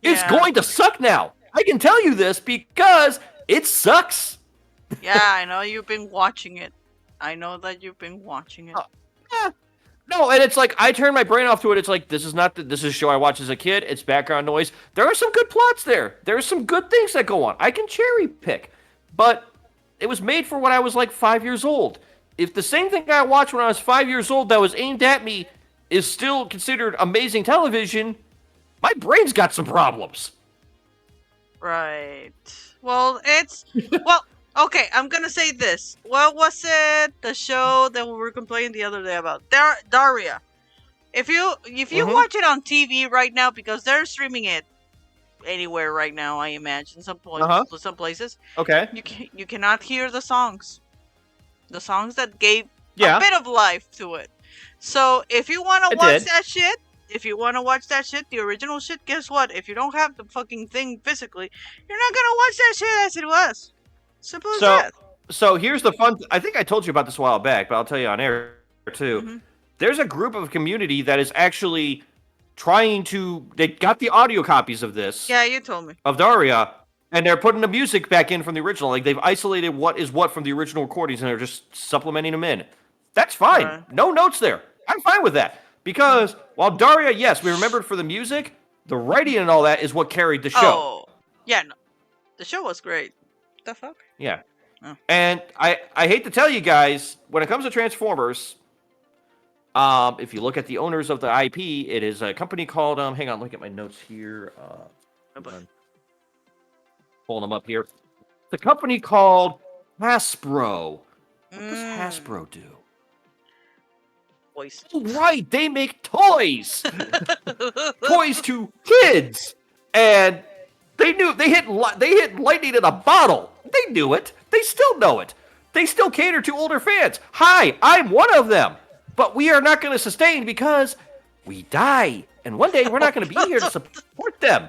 Yeah. It's going to suck now. I can tell you this because it sucks. Yeah, I know you've been watching it. I know that you've been watching it. Yeah. No, and it's like I turn my brain off to it. It's like this is a show I watched as a kid. It's background noise. There are some good plots there. There are some good things that go on. I can cherry pick, but it was made for when I was like 5 years old. If the same thing I watched when I was 5 years old that was aimed at me is still considered amazing television, my brain's got some problems. Right. Well, okay, I'm gonna say this. What was it? The show that we were complaining the other day about? Daria. If you watch it on TV right now, because they're streaming it anywhere right now, I imagine some places. Okay. You cannot hear the songs. The songs that gave a bit of life to it. So if you want to watch that shit, the original shit, guess what? If you don't have the fucking thing physically, you're not gonna watch that shit as it was. Simple as that. So here's the fun. I think I told you about this a while back, but I'll tell you on air too. There's a group of community that is actually trying to. They got the audio copies of this. Yeah, you told me. Of Daria, and they're putting the music back in from the original. Like they've isolated what is what from the original recordings, and they're just supplementing them in. That's fine. Right. No notes there. I'm fine with that because while Daria, yes, we remembered for the music, the writing and all that is what carried the show. Oh, yeah, no. The show was great. The fuck? Yeah. Oh. And I hate to tell you guys, when it comes to Transformers, if you look at the owners of the IP, it is a company called, hang on, look at my notes here. Pulling them up here. The company called Hasbro. What does Hasbro do? Toys. Oh, right, they make toys. Toys to kids. And they hit lightning in a bottle. They knew it. They still know it. They still cater to older fans. Hi, I'm one of them. But we are not going to sustain because we die. And one day we're not going to be here to support them.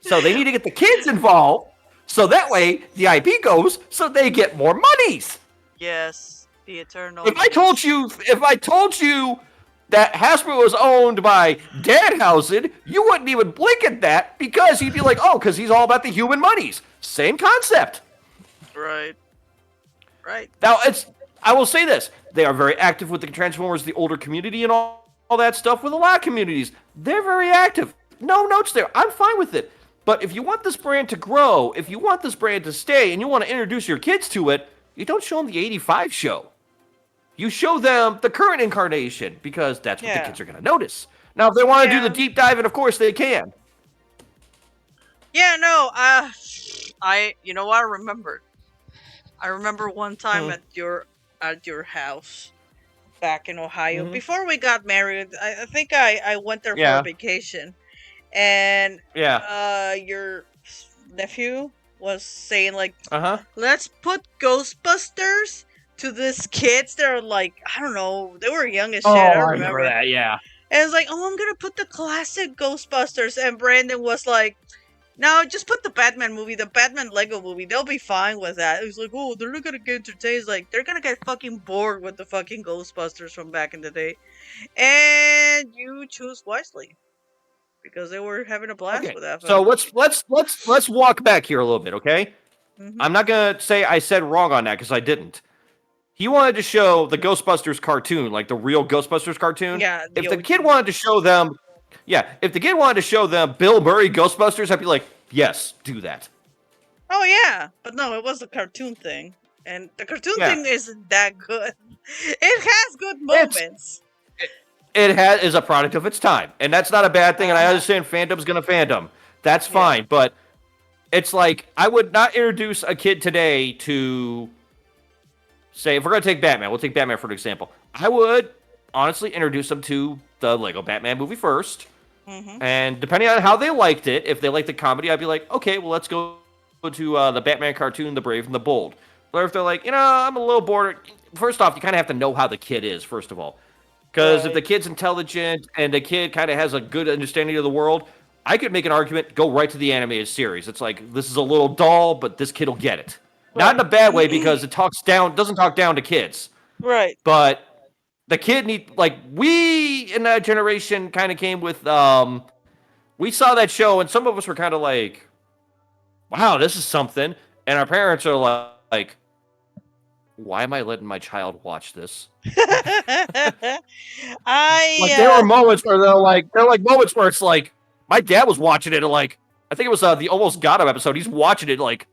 So they need to get the kids involved. So that way the IP goes so they get more monies. Yes, the eternal. If I told you that Hasbro was owned by Danhausen, you wouldn't even blink at that because he'd be like, oh, because he's all about the human monies. Same concept. Right. Right. Now, I will say this. They are very active with the Transformers, the older community, and all that stuff with a lot of communities. They're very active. No notes there. I'm fine with it. But if you want this brand to grow, if you want this brand to stay, and you want to introduce your kids to it, you don't show them the 85 show. You show them the current incarnation because that's what the kids are going to notice. Now, if they want to do the deep dive, and of course they can. Yeah, no, you know what I remembered? I remember one time at your house back in Ohio before we got married. I think I went there for a vacation, and your nephew was saying like, let's put Ghostbusters to these kids. They're like, I don't know, they were young as shit. I remember that. Yeah. And it's like, oh, I'm gonna put the classic Ghostbusters, and Brandon was like, no, just put the Batman movie, the Batman Lego movie. They'll be fine with that. It was like, oh, they're not gonna get entertained. It's like, they're gonna get fucking bored with the fucking Ghostbusters from back in the day. And you choose wisely. Because they were having a blast with that. So let's walk back here a little bit, okay? I'm not gonna say I said wrong on that, because I didn't. He wanted to show the Ghostbusters cartoon, like the real Ghostbusters cartoon. Yeah. If the kid wanted to show them Bill Murray Ghostbusters, I'd be like, yes, do that. Oh yeah, but no, it was a cartoon thing, and the cartoon thing isn't that good. It has good moments. It is a product of its time, and that's not a bad thing. And I understand fandom's gonna fandom. That's fine, but it's like I would not introduce a kid today to say, if we're gonna take Batman, we'll take Batman for an example. I would honestly introduce them to the Lego Batman movie first. And depending on how they liked it, if they liked the comedy, I'd be like, okay, well, let's go to the Batman cartoon, The Brave and the Bold. Or if they're like, I'm a little bored. First off, you kind of have to know how the kid is, first of all. Because if the kid's intelligent and the kid kind of has a good understanding of the world, I could make an argument, go right to the animated series. It's like, this is a little dull, but this kid will get it. Right. Not in a bad way, because it doesn't talk down to kids. Right. But the kid we in that generation kind of came with, we saw that show and some of us were kind of like, wow, this is something. And our parents are like, why am I letting my child watch this? There were moments where they're like moments where it's like, my dad was watching it and like, I think it was the Almost Got Him episode. He's watching it like,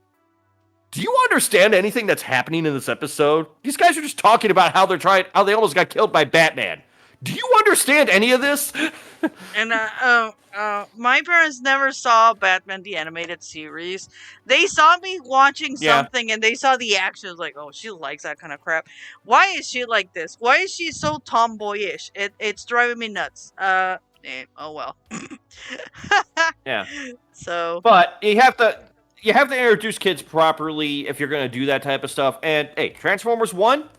do you understand anything that's happening in this episode? These guys are just talking about how they almost got killed by Batman. Do you understand any of this? And my parents never saw Batman the Animated Series. They saw me watching something and they saw the action. Like, oh, she likes that kind of crap. Why is she like this? Why is she so tomboyish? It's driving me nuts. Oh well. Yeah. So. But you have to introduce kids properly if you're going to do that type of stuff. And hey, Transformers 1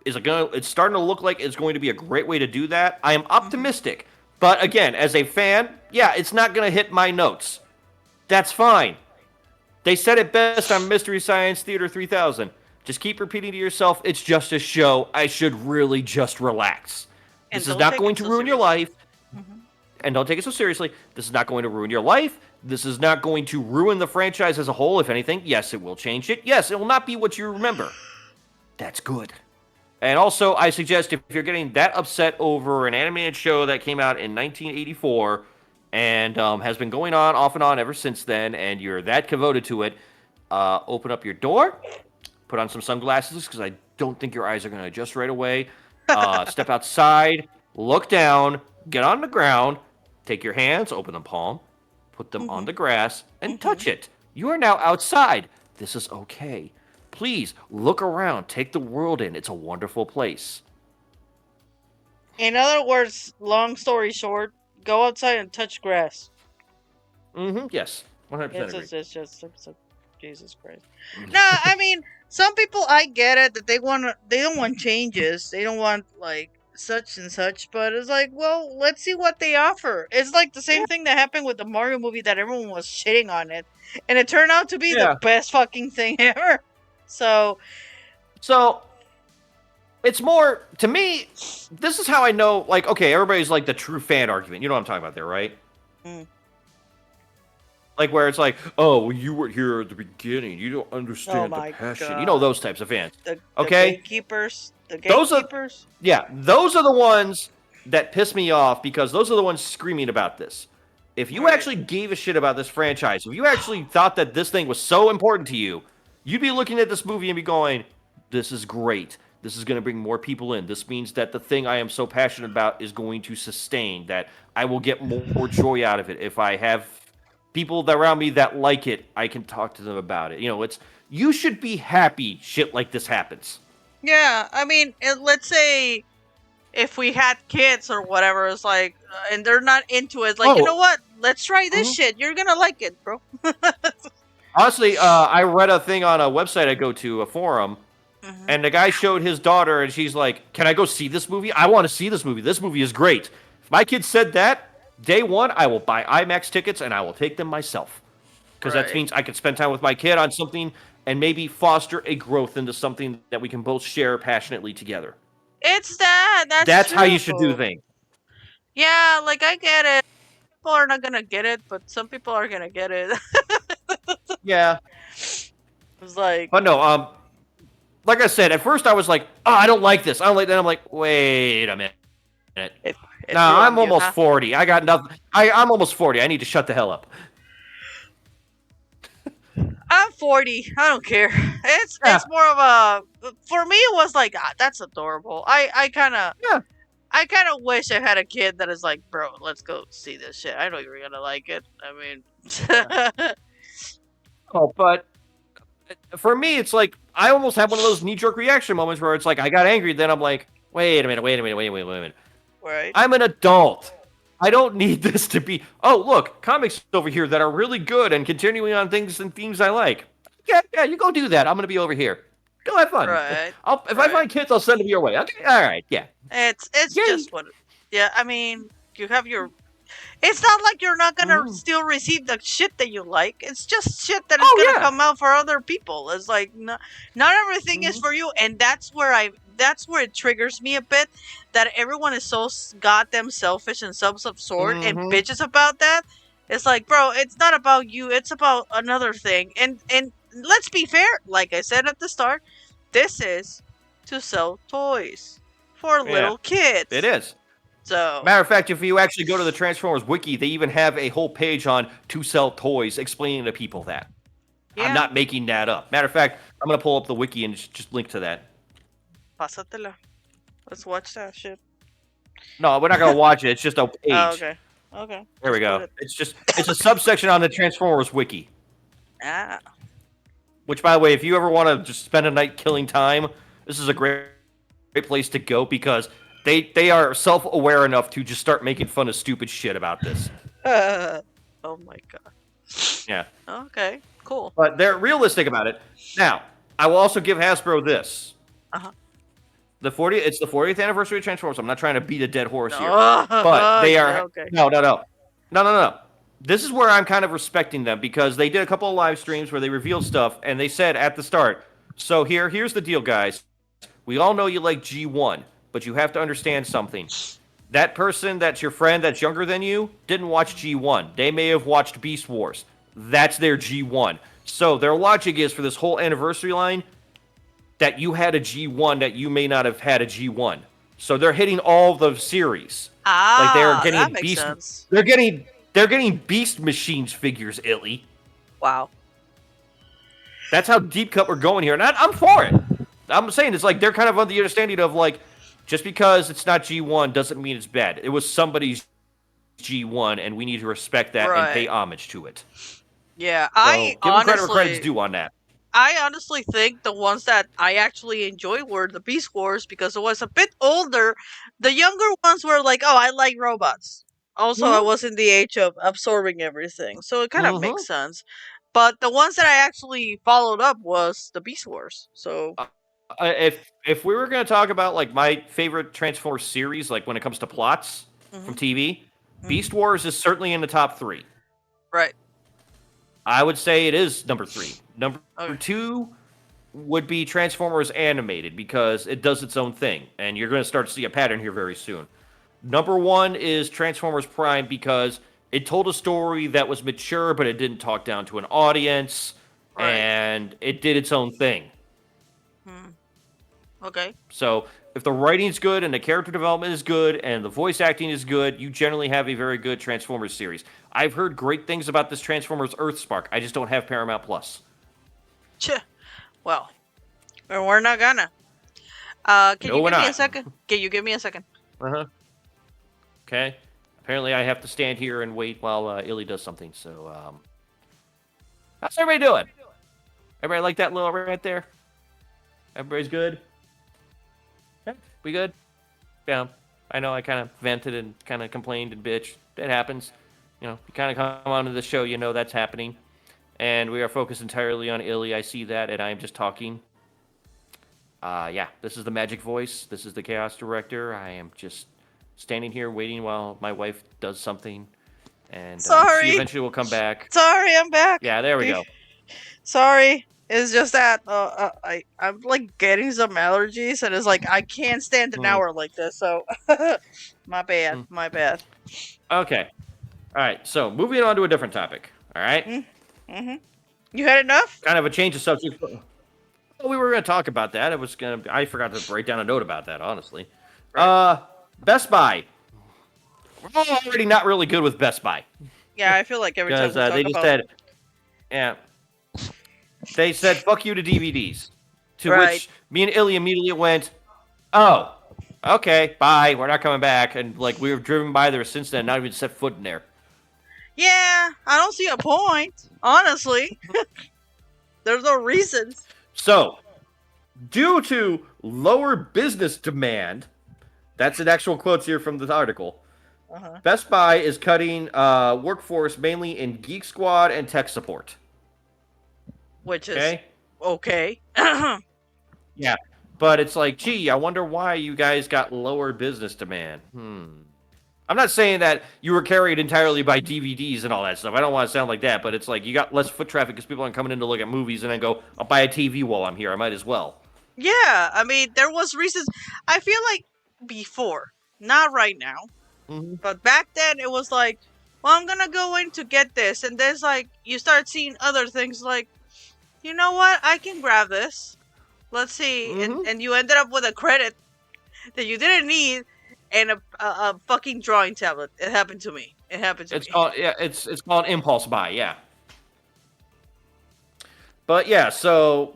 it's starting to look like it's going to be a great way to do that. I am optimistic. But again, as a fan, it's not going to hit my notes. That's fine. They said it best on Mystery Science Theater 3000. Just keep repeating to yourself, it's just a show. I should really just relax. This is not going to ruin your life. And don't take it so seriously. This is not going to ruin your life. This is not going to ruin the franchise as a whole, if anything. Yes, it will change it. Yes, it will not be what you remember. That's good. And also, I suggest if you're getting that upset over an animated show that came out in 1984 and has been going on off and on ever since then, and you're that devoted to it, open up your door, put on some sunglasses, because I don't think your eyes are going to adjust right away. Step outside, look down, get on the ground, take your hands, open the palm, put them on the grass, and touch it. You are now outside. This is okay. Please, look around. Take the world in. It's a wonderful place. In other words, long story short, go outside and touch grass. Yes. 100% It's just Jesus Christ. No, I mean, some people, I get it, that they don't want changes. They don't want, like, such and such, but it's like, well, let's see what they offer. It's like the same thing that happened with the Mario movie, that everyone was shitting on it, and it turned out to be the best fucking thing ever. So it's more to me. This is how I know. Like, okay, everybody's like the true fan argument. You know what I'm talking about there, right? Mm. Like where it's like, oh, well, you were here at the beginning. You don't Oh understand the my passion. You know god. those types of fans. The Okay, gatekeepers, the those are gatekeepers. yeah, those are the ones that piss me off because those are the ones screaming about this. If you Right. actually gave a shit about this franchise, if you actually thought that this thing was so important to you, you'd be looking at this movie and be going, "This is great. This is going to bring more people in. This means that the thing I am so passionate about is going to sustain. That I will get more joy out of it if I have people that around me that like it. I can talk to them about it. You know, it's you should be happy shit like this happens. Yeah, I mean, let's say if we had kids or whatever, it's like, and they're not into it, like, you know Oh, what? Let's try this mhm. shit. You're gonna like it, bro. Honestly, I read a thing on a website I go to, a forum, Hmm. and the guy showed his daughter, and she's like, "Can I go see this movie? I want to see this movie. This movie is great." If my kid said that, day one, I will buy IMAX tickets and I will take them myself, because that Right. means I can spend time with my kid on something and maybe foster a growth into something that we can both share passionately together. It's that. That's That's how true. you should do things. Yeah, like I get it. People are not gonna get it, but some people are gonna get it. Yeah, It's like but no, like I said, at first I was like, "Oh, I don't like this. I don't like that." I'm like, "Wait a minute." it. It Nah, grew I'm on you, almost huh? 40. I got nothing. I'm almost 40. I need to shut the hell up. I'm 40. I don't care. Yeah, It's more of a for me. It was like, that's adorable. yeah. I kind of wish I had a kid that is like, bro, let's go see this shit. I know you're gonna like it. I mean, Oh, but for me, it's like I almost have one of those knee-jerk reaction moments where it's like I got angry, then I'm like, wait a minute, wait a minute. right? I'm an adult. I don't need this to be. Oh, look, comics over here that are really good and continuing on things and themes I like. Yeah, yeah, you go do that. I'm gonna be over here. Go have fun. Right. If I Right. find kids, I'll send them your way. Okay, all right, yeah. It's Yay. just what. Yeah. I mean, you have your. It's not like you're not gonna Mhm. still receive the shit that you like. It's just shit that is Oh gonna yeah. come out for other people. It's like not everything is Mhm. for you, and that's where it triggers me a bit. That everyone is so goddamn selfish and self-absorbed and Mhm. bitches about that. It's like, bro, it's not about you. It's about another thing. And let's be fair. Like I said at the start, this is to sell toys for Yeah, little kids. it is. So Matter of fact, if you actually go to the Transformers wiki, they even have a whole page on to sell toys, explaining to people that. I'm yeah, not making that up. Matter of fact, I'm gonna pull up the wiki and just link to that. pásatela. Let's watch that shit. No, we're not gonna watch it. It's just a Oh, page. okay. Okay. There we Just put go. it. It's a subsection on the Transformers wiki. Ah. Which, by the way, if you ever want to just spend a night killing time, this is a great place to go because they are self aware enough to just start making fun of stupid shit about this. Oh my god. Yeah. Okay. Cool. But they're realistic about it. Now, I will also give Hasbro this. Uh huh. It's the 40th anniversary of Transformers. I'm not trying to beat a dead horse here. No. But they Okay. are Okay. no. This is where I'm kind of respecting them because they did a couple of live streams where they revealed stuff and they said at the start, so here's the deal, guys. We all know you like G1, but you have to understand something. That person that's your friend that's younger than you didn't watch G1. They may have watched Beast Wars. That's their G1. So their logic is for this whole anniversary line that you had a G1 that you may not have had a G1. So they're hitting all the series. Like they're Ah, that getting makes Beast sense. they're getting Beast Machines figures, Illy. Wow. That's how deep cut we're going here. And I'm for it. I'm saying it's like they're kind of on the understanding of like just because it's not G1 doesn't mean it's bad. It was somebody's G1 and we need to respect that and pay Right. homage to it. Yeah. So give them credit where credit's due on that. I honestly think the ones that I actually enjoyed were the Beast Wars because it was a bit older. The younger ones were like, oh, I like robots. Also, I Mm-hmm. was in the age of absorbing everything, so it kind of Mm-hmm. makes sense. But the ones that I actually followed up was the Beast Wars. So, If we were going to talk about like my favorite Transformers series, like when it comes to plots from mhm, TV, mhm. Beast Wars is certainly in the top three. Right. I would say it is number three. Number Okay. two would be Transformers animated because it does its own thing, and you're going to start to see a pattern here very soon. Number one is Transformers Prime because it told a story that was mature, but it didn't talk down to an audience, Right. and it did its own thing. Hmm. Okay. So if the writing's good and the character development is good and the voice acting is good, you generally have a very good Transformers series. I've heard great things about this Transformers Earthspark. I just don't have Paramount Plus. Well, we're not gonna. Can No, you we're give me a not. second? Can you give me a second? Uh-huh. Okay. Apparently, I have to stand here and wait while Illy does something. So, how's everybody doing? Everybody like that little right there? Everybody's good? Yeah, we good? Yeah. I know I kind of vented and kind of complained and bitched. It happens. You know, you kind of come onto the show, you know that's happening. And we are focused entirely on Illy. I see that, and I am just talking. Yeah, this is the magic voice. This is the chaos director. I am just standing here waiting while my wife does something, and she Sorry. eventually will come back. Sorry, I'm back. Yeah, there we go. Sorry. It's just that I'm like getting some allergies, and it's like I can't stand an hour like this. So, my bad. My bad. Okay. All right. So moving on to a different topic. All right. Mm-hmm. You had enough? Kind of a change of subject. Well, we were going to talk about that. I forgot to write down a note about that. Honestly. Right. Best Buy. We're already not really good with Best Buy. Yeah, I feel like every time we talk they just about said, yeah, they said fuck you to DVDs. To Right. which me and Illy immediately went, oh, okay, bye. We're not coming back. And like we were driven by there since then, not even set foot in there. Yeah, I don't see a point. Honestly, there's no reasons. So, due to lower business demand, that's an actual quote here from the article. Uh-huh. Best Buy is cutting workforce mainly in Geek Squad and tech support. Which is Okay. okay. Yeah, but it's like, gee, I wonder why you guys got lower business demand. I'm not saying that you were carried entirely by DVDs and all that stuff. I don't want to sound like that, but it's like you got less foot traffic because people aren't coming in to look at movies and then go, I'll buy a TV while I'm here. I might as well. Yeah, I mean, there was reasons. I feel like before, not right now, but back then it was like, well, I'm gonna go in to get this, and there's like you start seeing other things like, you know what, I can grab this. Let's see, and you ended up with a credit that you didn't need and a fucking drawing tablet. It happened to me. It happened to me. It's called impulse buy, yeah. But yeah, so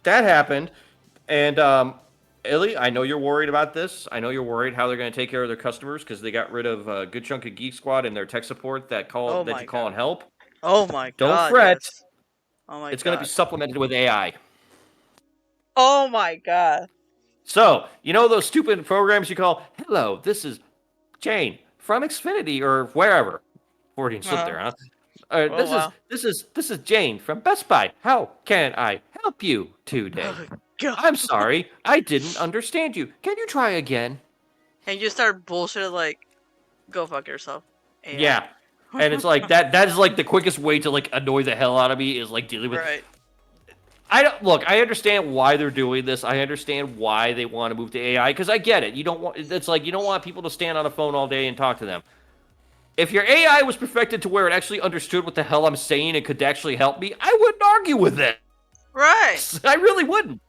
that happened, and Illy, I know you're worried about this. I know you're worried how they're going to take care of their customers because they got rid of a good chunk of Geek Squad and their tech support that you call and help. Oh my god! Don't fret. Yes. Oh my it's going to be supplemented with AI. Oh my god! So, you know those stupid programs you call, hello, this is Jane from Xfinity or wherever. Freudian slip there, huh? This is Jane from Best Buy. How can I help you today? God. I'm sorry, I didn't understand you. Can you try again? And you start bullshit like, go fuck yourself. AI. Yeah. And it's like that is like the quickest way to like annoy the hell out of me is like dealing with Right. I understand why they're doing this. I understand why they want to move to AI because I get it. You don't want people to stand on a phone all day and talk to them. If your AI was perfected to where it actually understood what the hell I'm saying and could actually help me, I wouldn't argue with it. Right. I really wouldn't.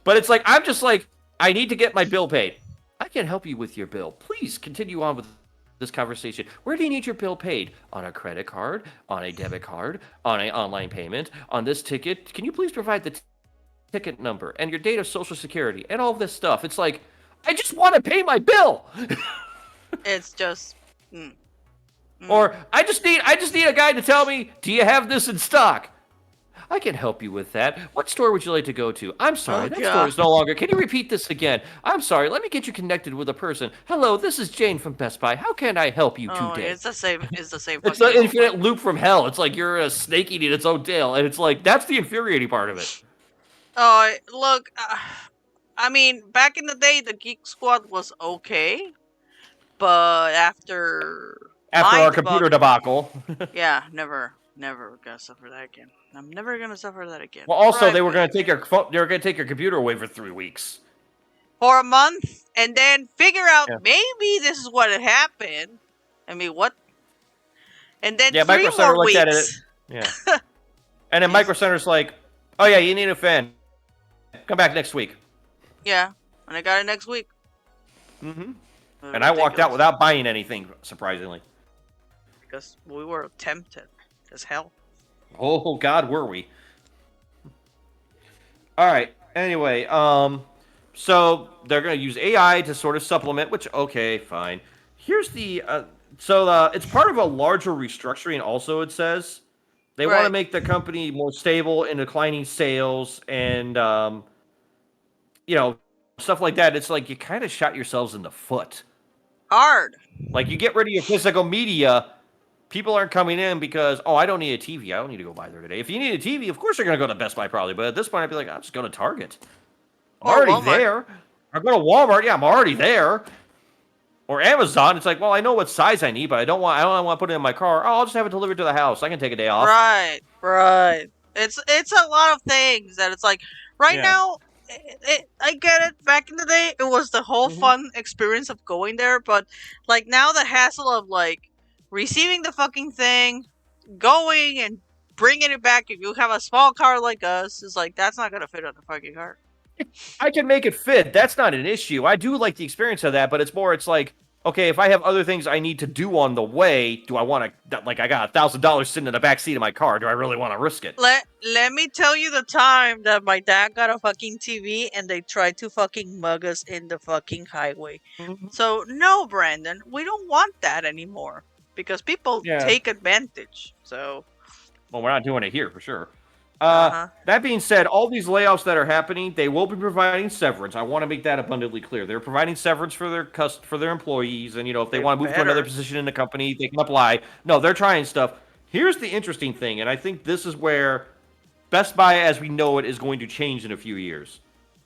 But it's like I'm just like I need to get my bill paid. I can help you with your bill. Please continue on with this conversation. Where do you need your bill paid? On a credit card, on a debit card, on an online payment, on this ticket? Can you please provide the ticket number and your date of social security and all this stuff? It's like, I just want to pay my bill. It's just Or I just need a guy to tell me, do you have this in stock? I can help you with that. What store would you like to go to? I'm sorry, that store is no longer. Can you repeat this again? I'm sorry, let me get you connected with a person. Hello, this is Jane from Best Buy. How can I help you today? It's the same. It's the same. It's the infinite loop from hell. It's like you're a snake eating its own tail, and it's like that's the infuriating part of it. Oh, look. I mean, back in the day, the Geek Squad was okay, but after our computer debacle, yeah, never Never gonna suffer that again. I'm never gonna suffer that again. Well, also they were going Private to take your phone. They were going to take your computer away for 3 weeks. for a month, and then figure out Yeah. maybe this is what had happened. I mean, what? And then Yeah, three Micro Center more looked at it. weeks. Yeah. And then Micro Jesus. Center's like, "Oh yeah, you need a fan. Come back next week." Yeah, and I got it next week. Mm-hmm. It And was I walked out ridiculous without buying anything, surprisingly. because we were tempted as hell. Oh God, were we? All right. Anyway, so they're going to use AI to sort of supplement, which okay, fine. Here's the it's part of a larger restructuring. Also, it says they want to Right. make the company more stable in declining sales and you know stuff like that. It's like you kind of shot yourselves in the foot. Hard. Like you get rid of your physical media. People aren't coming in because, oh, I don't need a TV. I don't need to go by there today. If you need a TV, of course you're going to go to Best Buy probably. But at this point, I'd be like, I'll just go to Target. I'm Or already Walmart. there. I go to Walmart. Yeah, I'm already there. Or Amazon. It's like, well, I know what size I need, but I don't want to put it in my car. Oh, I'll just have it delivered to the house. I can take a day off. Right. Right. It's a lot of things that it's like right Yeah. now. I get it. Back in the day, it was the whole Mhm. fun experience of going there, but like now the hassle of like receiving the fucking thing, going and bringing it back. If you have a small car like us, is like that's not gonna fit on the fucking car. I can make it fit. That's not an issue. I do like the experience of that, but it's like, okay, if I have other things I need to do on the way, do I want to, like, I got $1,000 sitting in the back seat of my car. Do I really want to risk it? Let me tell you the time that my dad got a fucking TV and they tried to fucking mug us in the fucking highway. Mhm. So no, Brandon, we don't want that anymore because people Yeah. take advantage. So Well, we're not doing it here for sure. uh-huh. That being said, all these layoffs that are happening, they will be providing severance. I want to make that abundantly clear. They're providing severance for their employees, and if they They want to move to another better. position in the company, they can apply. No, they're trying stuff. Here's the interesting thing, and I think this is where Best Buy, as we know it, is going to change in a few years.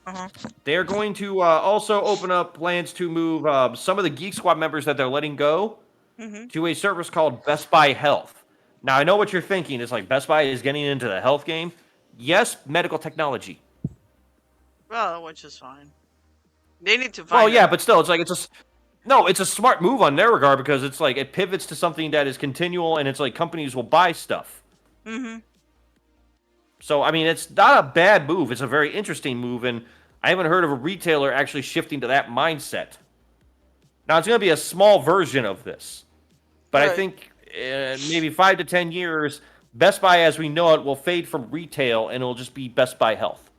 Uh-huh. They are going to also open up plans to move some of the Geek Squad members that they're letting go Mm-hmm. to a service called Best Buy Health. Now, I know what you're thinking. It's like Best Buy is getting into the health game. Yes, medical technology. Well, which is fine. They need to Well, find yeah, a but still, it's a smart move on their regard because it's like it pivots to something that is continual, and it's like companies will buy stuff. mm-hmm. So, I mean, it's not a bad move. It's a very interesting move, and I haven't heard of a retailer actually shifting to that mindset. Now, it's going to be a small version of this, but I Right. think maybe 5 to 10 years, Best Buy as we know it will fade from retail, and it'll just be Best Buy Health.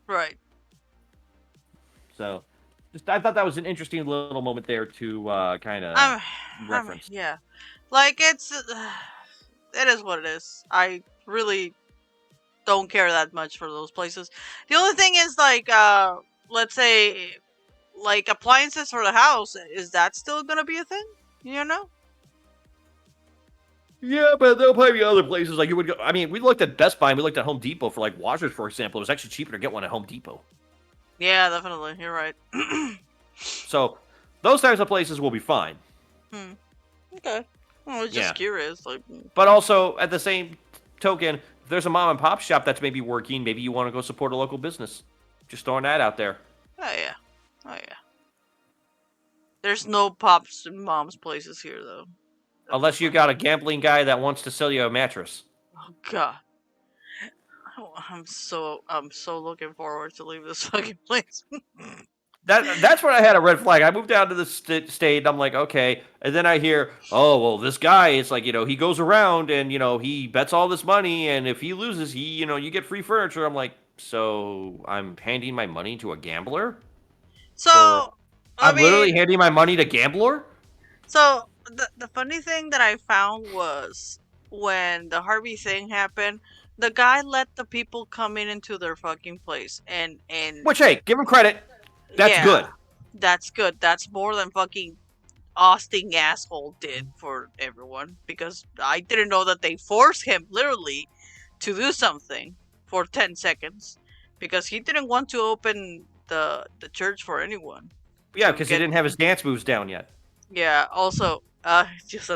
Right. So, I thought that was an interesting little moment there to kind of reference. Yeah. Like it's it is what it is. I really don't care that much for those places. The only thing is like let's say like appliances for the house, is that still gonna be a thing? You know? Yeah, but there'll probably be other places like you would go. I mean, we looked at Best Buy and we looked at Home Depot for like washers, for example. It was actually cheaper to get one at Home Depot. Yeah, definitely. You're right. So those types of places will be fine. Okay. Well, I was Yeah. just curious. Like, But also, at the same token, if there's a mom and pop shop that's maybe working, maybe you want to go support a local business. Just throwing that out there. oh yeah. Oh yeah. There's no pops and moms places here though. Unless you got a gambling guy that wants to sell you a mattress. Oh god. I'm so looking forward to leave this fucking place. That's when I had a red flag. I moved down to the state, and I'm like, okay. And then I hear, oh, well, this guy, it's like, he goes around and, he bets all this money, and if he loses, you get free furniture. I'm like, so I'm handing my money to a gambler? So I I'm literally mean, handing my money to gambler? so the funny thing that I found was when the Harvey thing happened, the guy let the people come into their fucking place and Which, hey, give him credit. That's yeah, good. that's good. That's more than fucking Austin asshole did for everyone because I didn't know that they forced him literally to do something for 10 seconds because he didn't want to open the church for anyone. Yeah, to because he get didn't have his dance moves down yet. Yeah, also Just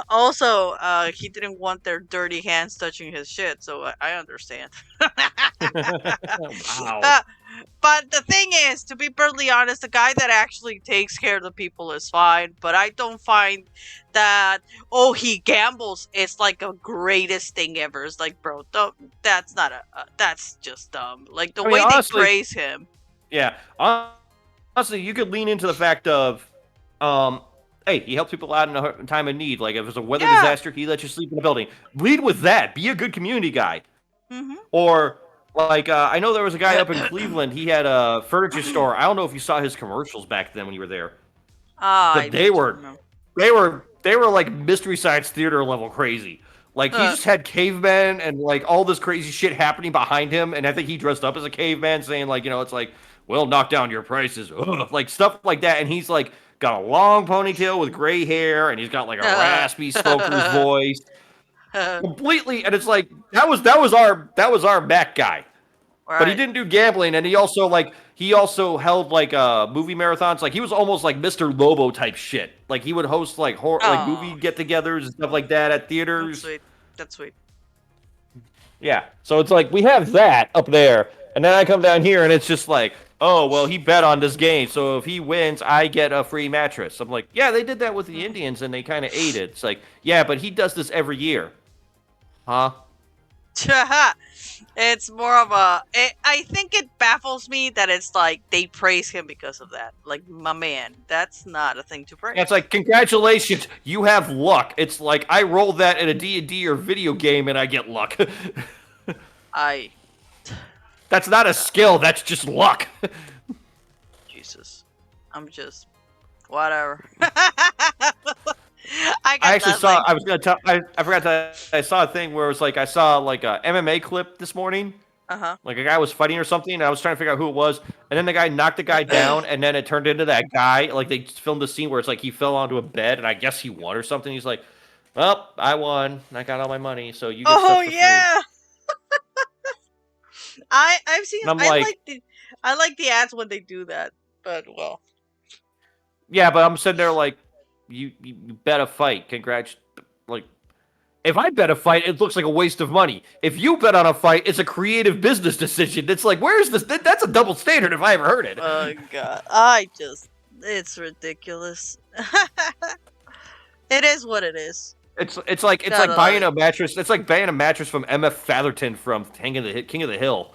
also, he didn't want their dirty hands touching his shit, so I understand. Wow. uh, but the thing is, to be brutally honest, the guy that actually takes care of the people is fine. But I don't find that, oh, he gambles. It's like a greatest thing ever. It's like, bro, don't, that's not that's just dumb. Like the I mean, way they honestly, praise him. yeah. Honestly, you could lean into the fact of, um, hey, he helps people out in a time of need. Like if it's a weather Yeah. disaster, he lets you sleep in the building. Lead with that. Be a good community guy. Mm-hmm. Or like I know there was a guy up in Cleveland. He had a furniture store. I don't know if you saw his commercials back then when you were there, I but they don't were know. they were like Mystery Science Theater level crazy. Like he Uh, just had cavemen and like all this crazy shit happening behind him, and I think he dressed up as a caveman, saying like, it's like, "We'll knock down your prices," ugh, like stuff like that. And he's like got a long ponytail with gray hair, and he's got like a raspy smoker's voice, completely. And it's like that was our Mac guy. But he right. didn't do gambling, and he also held like movie marathons. Like he was almost like Mr. Lobo type shit. Like he would host like like movie Oh, get-togethers and stuff like that at that's theaters. sweet. That's sweet. Yeah. So it's like we have that up there, and then I come down here and it's just like, oh well, he bet on this game, so if he wins, I get a free mattress. I'm like, yeah, they did that with the Mhm. Indians, and they kind of ate it. It's like, yeah, but he does this every year, huh? It's more of I think it baffles me that it's like they praise him because of that. Like, my man, that's not a thing to Yeah, it's praise. like, congratulations, you have luck. It's like I roll that in a D&D or video game and I get luck. I, That's not a skill, that's just luck. Jesus, I'm just whatever. I I got actually saw. nothing. I was gonna tell. I forgot to. I saw a thing where it was like I saw like a MMA clip this morning. Uh Like a guy was fighting or something, and I was trying to figure out who it was. And then the guy knocked the guy huh. down, and then it turned into that guy. Like they filmed the scene where it's like he fell onto a bed, and I guess he won or something. He's like, "Well, I won. I got all my money, so you get Oh stuff for free." yeah, I've seen. And I'm like, I like the ads when they do that. But well, "Yeah," but I'm sitting there like, "You bet a fight. Congrats." Like, if I bet a fight, it looks like a waste of money. If you bet on a fight, it's a creative business decision. It's like, where's this? That's a double standard if I ever heard it. oh god, it's ridiculous. It is what it is. It's like Gotta love buying it. a mattress. It's like buying a mattress from MF Fatherton from King of the Hill.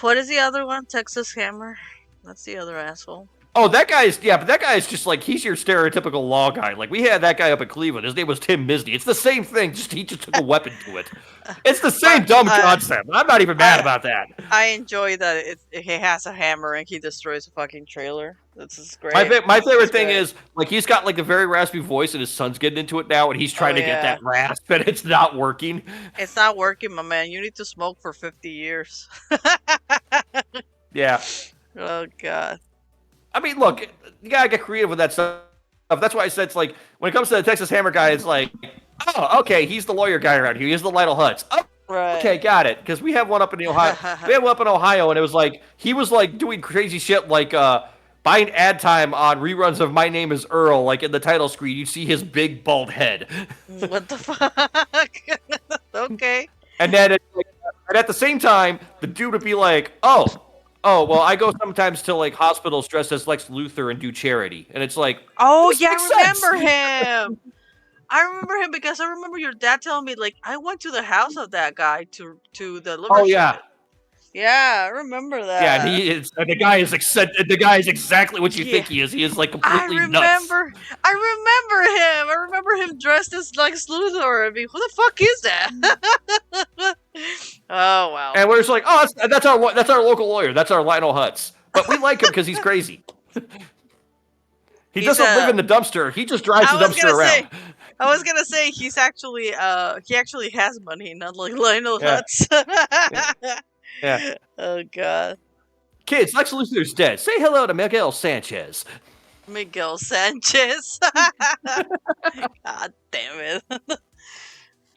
What is the other one? Texas Hammer. That's the other asshole. Oh, that guy is but that guy is just like he's your stereotypical law guy. Like we had that guy up in Cleveland. His name was Tim Misney. It's the same thing. Just he just took a weapon to it. It's the same But dumb concept. I'm not even mad I about that. I enjoy that he has a hammer and he destroys a fucking trailer. This is great. My This is favorite thing great. is like he's got like a very raspy voice and his son's getting into it now and he's Oh trying to get yeah, that rasp and it's not working. it's not working, my man. You need to smoke for 50 years. Yeah. Oh god. I mean, look, you gotta get creative with that stuff. That's why I said it's like when it comes to the Texas Hammer guy, it's like, oh, okay, he's the lawyer guy around here. He's the Lionel Hutz. Oh, Right. okay, got it. Because we have one up in the Ohio. We have one up in Ohio, and it was like he was like doing crazy shit, like buying ad time on reruns of My Name Is Earl. Like in the title screen, you see his big bald head, What the fuck? Okay. and then and at the same time, the dude would be like, oh, well, I go sometimes to like hospitals dressed as Lex Luthor and do charity, and it's like Oh this yeah, makes I sense. remember him. I remember him because I remember your dad telling me like I went to the house of that guy to deliver Oh yeah, shit. Yeah, I remember yeah, and that. he is. And the guy is exactly what you Yeah, think he is. He is like I completely nuts. remember. I remember him. I remember him dressed as Lex Luthor. I mean, who the fuck is that? Oh wow. And we're just like, oh, that's our local lawyer. That's our Lionel Hutz. But we like him because he's crazy. He He's doesn't live in the dumpster. He just drives I the was dumpster gonna around. say. I was gonna say he's actually he actually has money, not like Lionel Yeah, Hutz. yeah, yeah. Oh god. Kids, Lex Luthor's dead. Say hello to Miguel Sanchez. Miguel Sanchez. God damn it.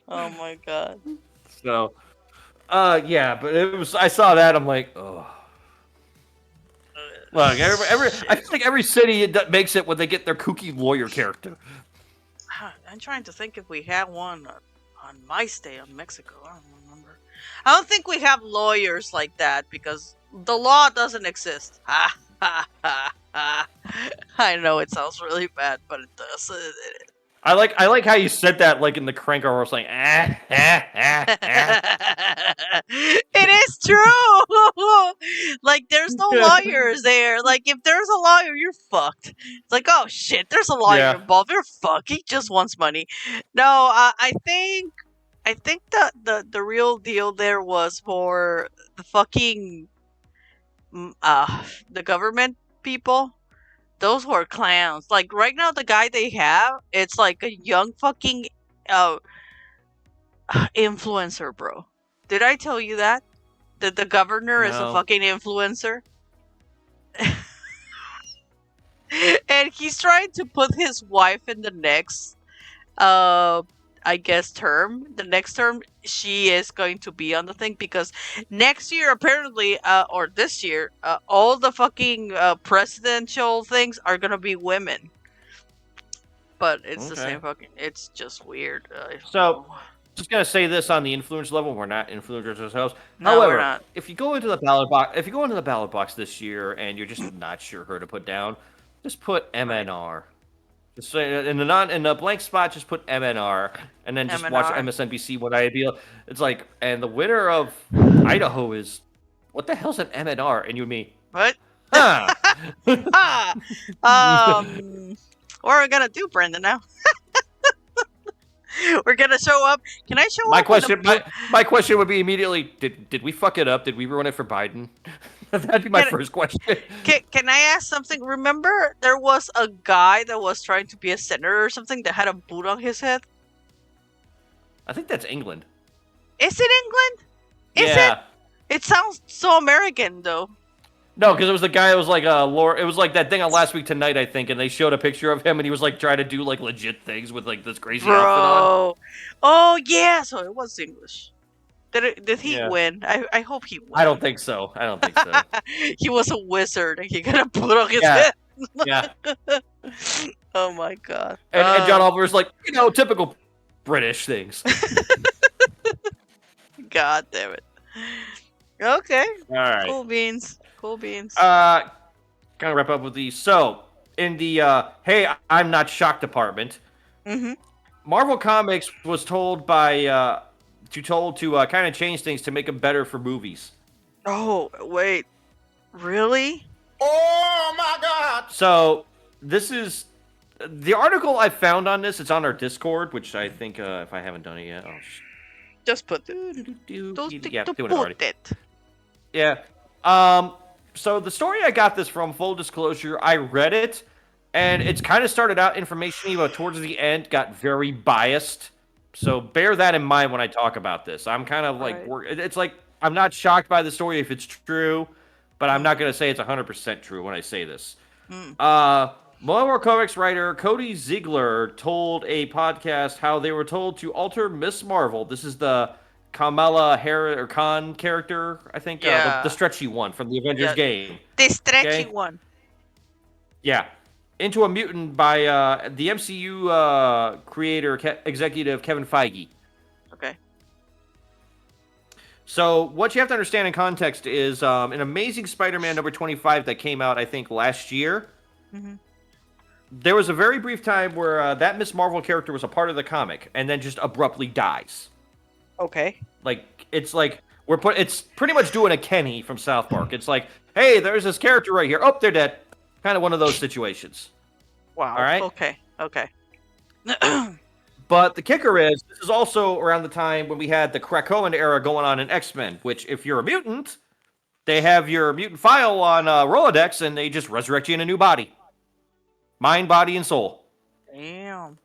Oh my god. So, yeah, but it was. I saw that. I'm like, oh. Look, I Shit. feel like every city that makes it when they get their kooky lawyer character. I'm trying to think if we had one on my state on Mexico. I don't remember. I don't think we have lawyers like that because the law doesn't exist. Ha ha ha ha. I know it sounds really bad, but it does. I like how you said that like in the crank horse, like It is true. Like there's no lawyers there. Like if there's a lawyer, you're fucked. It's like, oh shit, there's a lawyer Yeah. involved. You're fucked. He just wants money. No, I think the real deal there was for the fucking the government people. Those were clowns. Like right now, the guy they have, it's like a young fucking uh influencer, bro. Did I tell you that? That the governor is a No. fucking influencer? And he's trying to put his wife in the next I guess term. The next term she is going to be on the thing because next year apparently or this year all the fucking presidential things are going to be women. But it's the Okay. same fucking it's just weird. I don't So, know. just gonna say this on the influence level. We're not influencers ourselves. No, we're However, not. if you go into the ballot box this year and you're just not sure who to put down, just put Right. MNR. Just say in the blank spot, just put MNR, and then just watch MNR. MSNBC. What I feel it's like, and the winner of Idaho is what the hell's an MNR? And you and me, What? huh? Ah, what are we gonna do, Brendan? Now we're gonna show up. Can I show My up with a question, my question would be immediately: Did we fuck it up? Did we ruin it for Biden? That'd be my Can, first question. can I ask something? Remember, there was a guy that was trying to be a senator or something that had a boot on his head. I think that's England. Is it England? Is it? Yeah. It sounds so American, though. No, because it was the guy. It was like It was like that thing on Last Week Tonight, I think, and they showed a picture of him, and he was like trying to do like legit things with like this crazy outfit on. Bro. Oh yeah, so it was English. Did he Yeah. win? I hope he won. I don't think so. I don't think so. He was a wizard and he got a boot on his Yeah. head. Yeah. Oh my god. And John Oliver's like, typical British things. God damn it. Okay. All right. Cool beans. Cool beans. Kind of wrap up with these. So, in the hey, I'm not shocked department, Mm-hmm. Marvel Comics was told to kind of change things to make them better for movies. Oh, wait. Really? Oh my God! So, this is the article I found on this. It's on our Discord, which I think if I haven't done it yet, Just put yeah, to doing it already. put it. Yeah. So the story I got this from, full disclosure, I read it, and it's kind of started out information, but towards the end got very biased. So bear that in mind when I talk about this. I'm kind of like, Right. it's like, I'm not shocked by the story if it's true, but I'm not going to say it's 100% true when I say this. Mm. Marvel Comics writer Cody Ziegler told a podcast how they were told to alter Miss Marvel. This is the Kamala Khan character, I think, Yeah. the stretchy one from the Avengers Yeah. game. The stretchy Okay. one. Yeah, into a mutant by the MCU executive Kevin Feige. Okay. So what you have to understand in context is an Amazing Spider-Man number 25 that came out, I think, last year. Mm-hmm. There was a very brief time where that Miss Marvel character was a part of the comic and then just abruptly dies. Okay. Like, it's like it's pretty much doing a Kenny from South Park. It's like, hey, there's this character right here. Oh, they're dead. Kind of one of those situations. Wow. All right. Okay. Okay. But the kicker is, this is also around the time when we had the Krakoan era going on in X-Men, which if you're a mutant, they have your mutant file on Rolodex and they just resurrect you in a new body. Mind, body, and soul. Damn.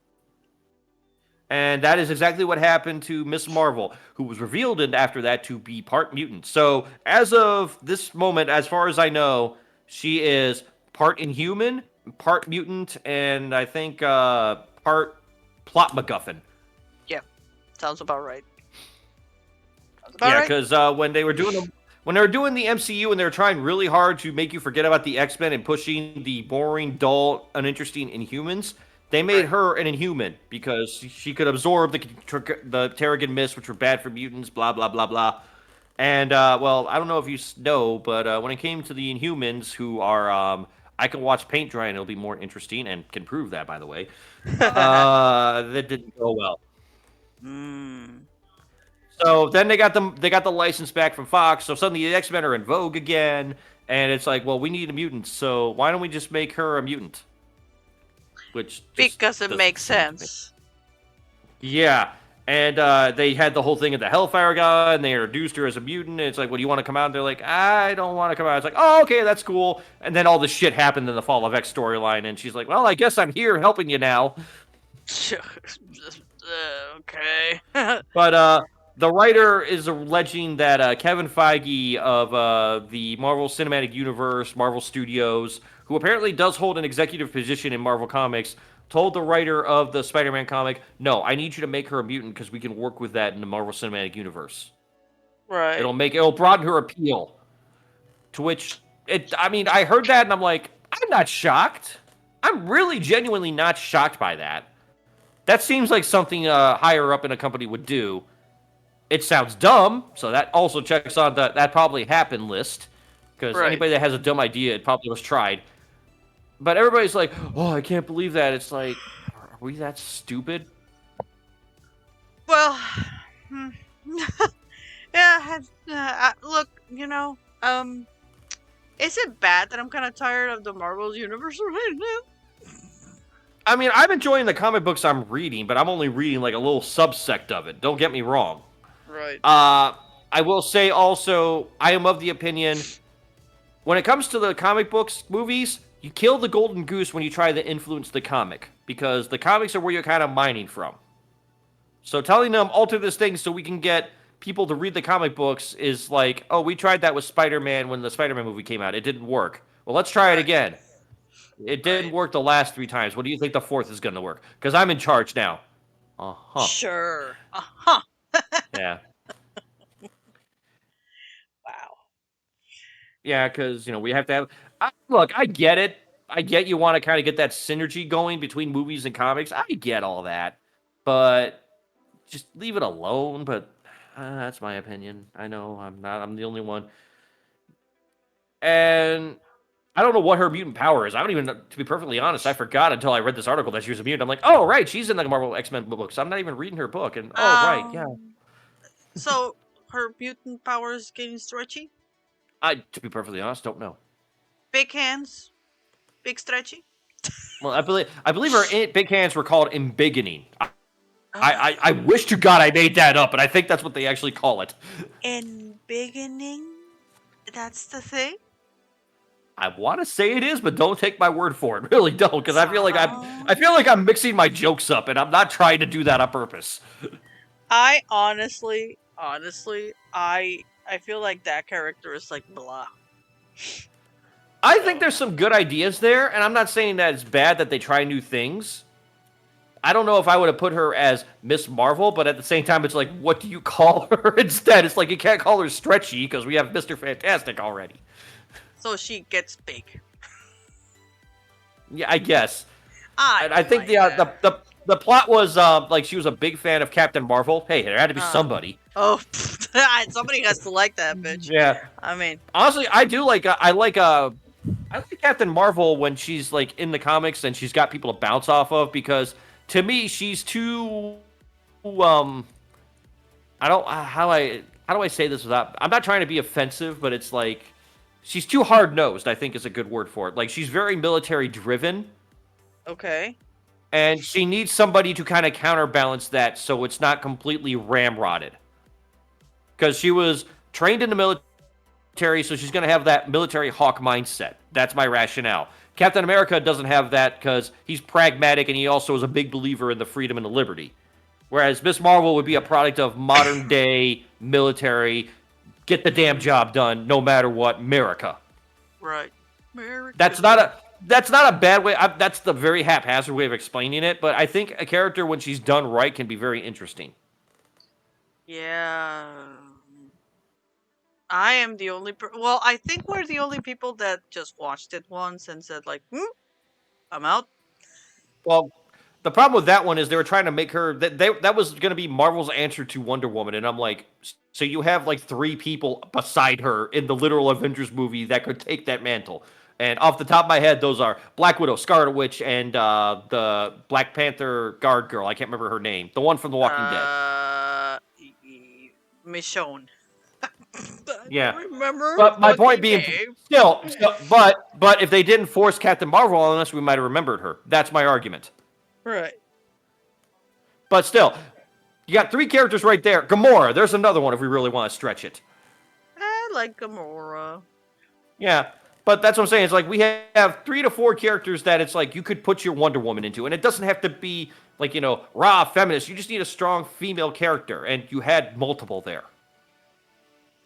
And that is exactly what happened to Miss Marvel, who was revealed after that to be part mutant. So, as of this moment, as far as I know, she is part Inhuman, part mutant, and I think part plot MacGuffin. Yeah. Sounds about right. Yeah, because when they were doing when they were doing the MCU and they were trying really hard to make you forget about the X-Men and pushing the boring, dull, uninteresting Inhumans, they made Right. her an Inhuman because she could absorb the Terrigen Mist, which were bad for mutants. Blah blah blah blah. And well, I don't know if you know, but when it came to the Inhumans, who are I can watch paint dry and it'll be more interesting, and can prove that, by the way. That didn't go well. Mm. So then they got the license back from Fox. So suddenly the X-Men are in vogue again, and it's like, well, we need a mutant, so why don't we just make her a mutant? Which just Because it doesn't makes seem to make. sense. Yeah, and they had the whole thing at the Hellfire God, and they introduced her as a mutant. And it's like, well, do you want to come out? And they're like, I don't want to come out. It's like, oh, okay, that's cool. And then all this shit happened in the Fall of X storyline, and she's like, well, I guess I'm here helping you now. Okay. But the writer is alleging that Kevin Feige of the Marvel Cinematic Universe, Marvel Studios, who apparently does hold an executive position in Marvel Comics, told the writer of the Spider-Man comic, "No, I need you to make her a mutant because we can work with that in the Marvel Cinematic Universe. Right. It'll broaden her appeal." To which I mean, I heard that and I'm like, I'm not shocked. I'm really genuinely not shocked by that. That seems like something higher up in a company would do. It sounds dumb, so that also checks on that probably happened list. Because Right. anybody that has a dumb idea, it probably was tried. But everybody's like, oh, I can't believe that. It's like, are we that stupid? Well, hmm. Yeah. Look, is it bad that I'm kind of tired of the Marvel universe right now? I mean, I'm enjoying the comic books I'm reading, but I'm only reading like a little subsect of it. Don't get me wrong. Right. I will say also, I am of the opinion, when it comes to the comic books movies, you kill the golden goose when you try to influence the comic, because the comics are where you're kind of mining from. So telling them alter this thing so we can get people to read the comic books is like, oh, we tried that with Spider-Man when the Spider-Man movie came out. It didn't work. Well, let's try it Right. again. It didn't Right. work the last 3 times. What do you think the fourth is going to work? Because I'm in charge now. Uh-huh. Sure. Uh-huh. Yeah. Wow. Yeah, because, we have to have... look, I get it. I get you want to kind of get that synergy going between movies and comics. I get all that. But just leave it alone. But that's my opinion. I know I'm the only one. And I don't know what her mutant power is. I don't even, to be perfectly honest, I forgot until I read this article that she was a mutant. I'm like, oh, right, she's in the Marvel X-Men books. I'm not even reading her book. And, oh, right, yeah. So her mutant power is getting stretchy. I, to be perfectly honest, don't know. Big hands, big stretchy. Well, I believe her big hands were called embiggening. I wish to God I made that up, but I think that's what they actually call it. Embiggening? That's the thing? I want to say it is, but don't take my word for it. Really don't, because I feel like I'm mixing my jokes up, and I'm not trying to do that on purpose. I honestly, I feel like that character is like blah. I think there's some good ideas there, and I'm not saying that it's bad that they try new things. I don't know if I would have put her as Miss Marvel, but at the same time, it's like, what do you call her instead? It's like, you can't call her Stretchy, because we have Mr. Fantastic already. So she gets big. Yeah, I guess. I think the plot was like she was a big fan of Captain Marvel. Hey, there had to be somebody. Oh, somebody has to like that bitch. Yeah. I mean, honestly, I do like I like Captain Marvel when she's like in the comics and she's got people to bounce off of, because to me she's too I don't how do I say this without, I'm not trying to be offensive, but it's like she's too hard-nosed, I think is a good word for it. Like, she's very military driven. okay. And she needs somebody to kind of counterbalance that so it's not completely ramrodded. Because she was trained in the military, so she's going to have that military hawk mindset. That's my rationale. Captain America doesn't have that because he's pragmatic and he also is a big believer in the freedom and the liberty. Whereas Miss Marvel would be a product of modern day military, get the damn job done no matter what, America. Right. America. That's not a bad way. That's the very haphazard way of explaining it, but I think a character, when she's done right, can be very interesting. Yeah. I am the only well, I think we're the only people that just watched it once and said like, I'm out. Well, the problem with that one is they were trying to make her that was going to be Marvel's answer to Wonder Woman, and I'm like, so you have like three people beside her in the literal Avengers movie that could take that mantle. And off the top of my head, those are Black Widow, Scarlet Witch, and the Black Panther guard girl. I can't remember her name. The one from The Walking Dead. Michonne. I Yeah. don't remember. But my point being, name. but if they didn't force Captain Marvel on us, we might have remembered her. That's my argument. Right. But still, you got three characters right there. Gamora, there's another one if we really want to stretch it. I like Gamora. Yeah, but that's what I'm saying. It's like we have 3 to 4 characters that it's like you could put your Wonder Woman into, and it doesn't have to be like, raw feminist. You just need a strong female character, and you had multiple there.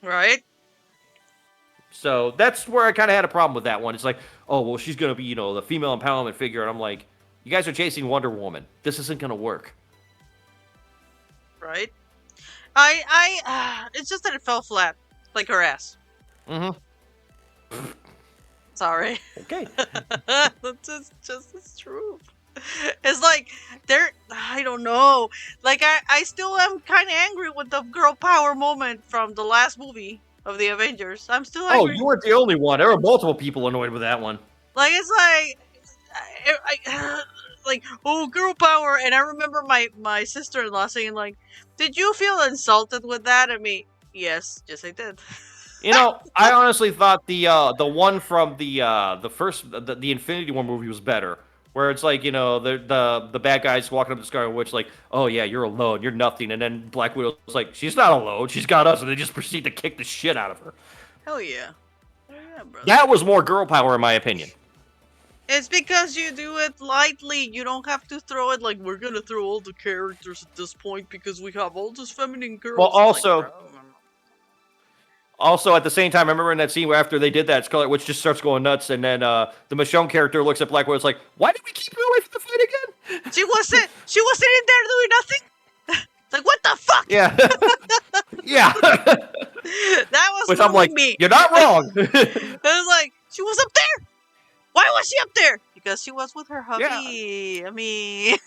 Right. So that's where I kind of had a problem with that one. It's like, oh, well, she's going to be, the female empowerment figure. And I'm like, you guys are chasing Wonder Woman. This isn't going to work. Right. It's just that it fell flat. Like her ass. Mm-hmm. Sorry. Okay. That's just the truth. It's like, I don't know. Like, I still am kind of angry with the girl power moment from the last movie of the Avengers. I'm still angry. Oh, you weren't the only one. There were multiple people annoyed with that one. Like, it's like, like, oh, girl power. And I remember my sister-in-law saying, like, did you feel insulted with that? I mean, yes, I did. I honestly thought the one from the first the Infinity War movie was better. Where it's like, the bad guys walking up to Scarlet Witch like, oh yeah, you're alone, you're nothing, and then Black Widow's like, she's not alone, she's got us, and they just proceed to kick the shit out of her. Hell yeah. Hell yeah, brother. That was more girl power in my opinion. It's because you do it lightly. You don't have to throw it like we're gonna throw all the characters at this point because we have all those feminine girls. Well, also, like, also at the same time, I remember in that scene where after they did that, Scarlet Witch just starts going nuts, and then the Michonne character looks at Black Widow, it's like, why did we keep her away from the fight again? She wasn't in there doing nothing. It's like, what the fuck? Yeah. Yeah. That was Which I'm like, me. you're not wrong. It was like, she was up there. Why was she up there? Because she was with her hubby. Yeah. I mean,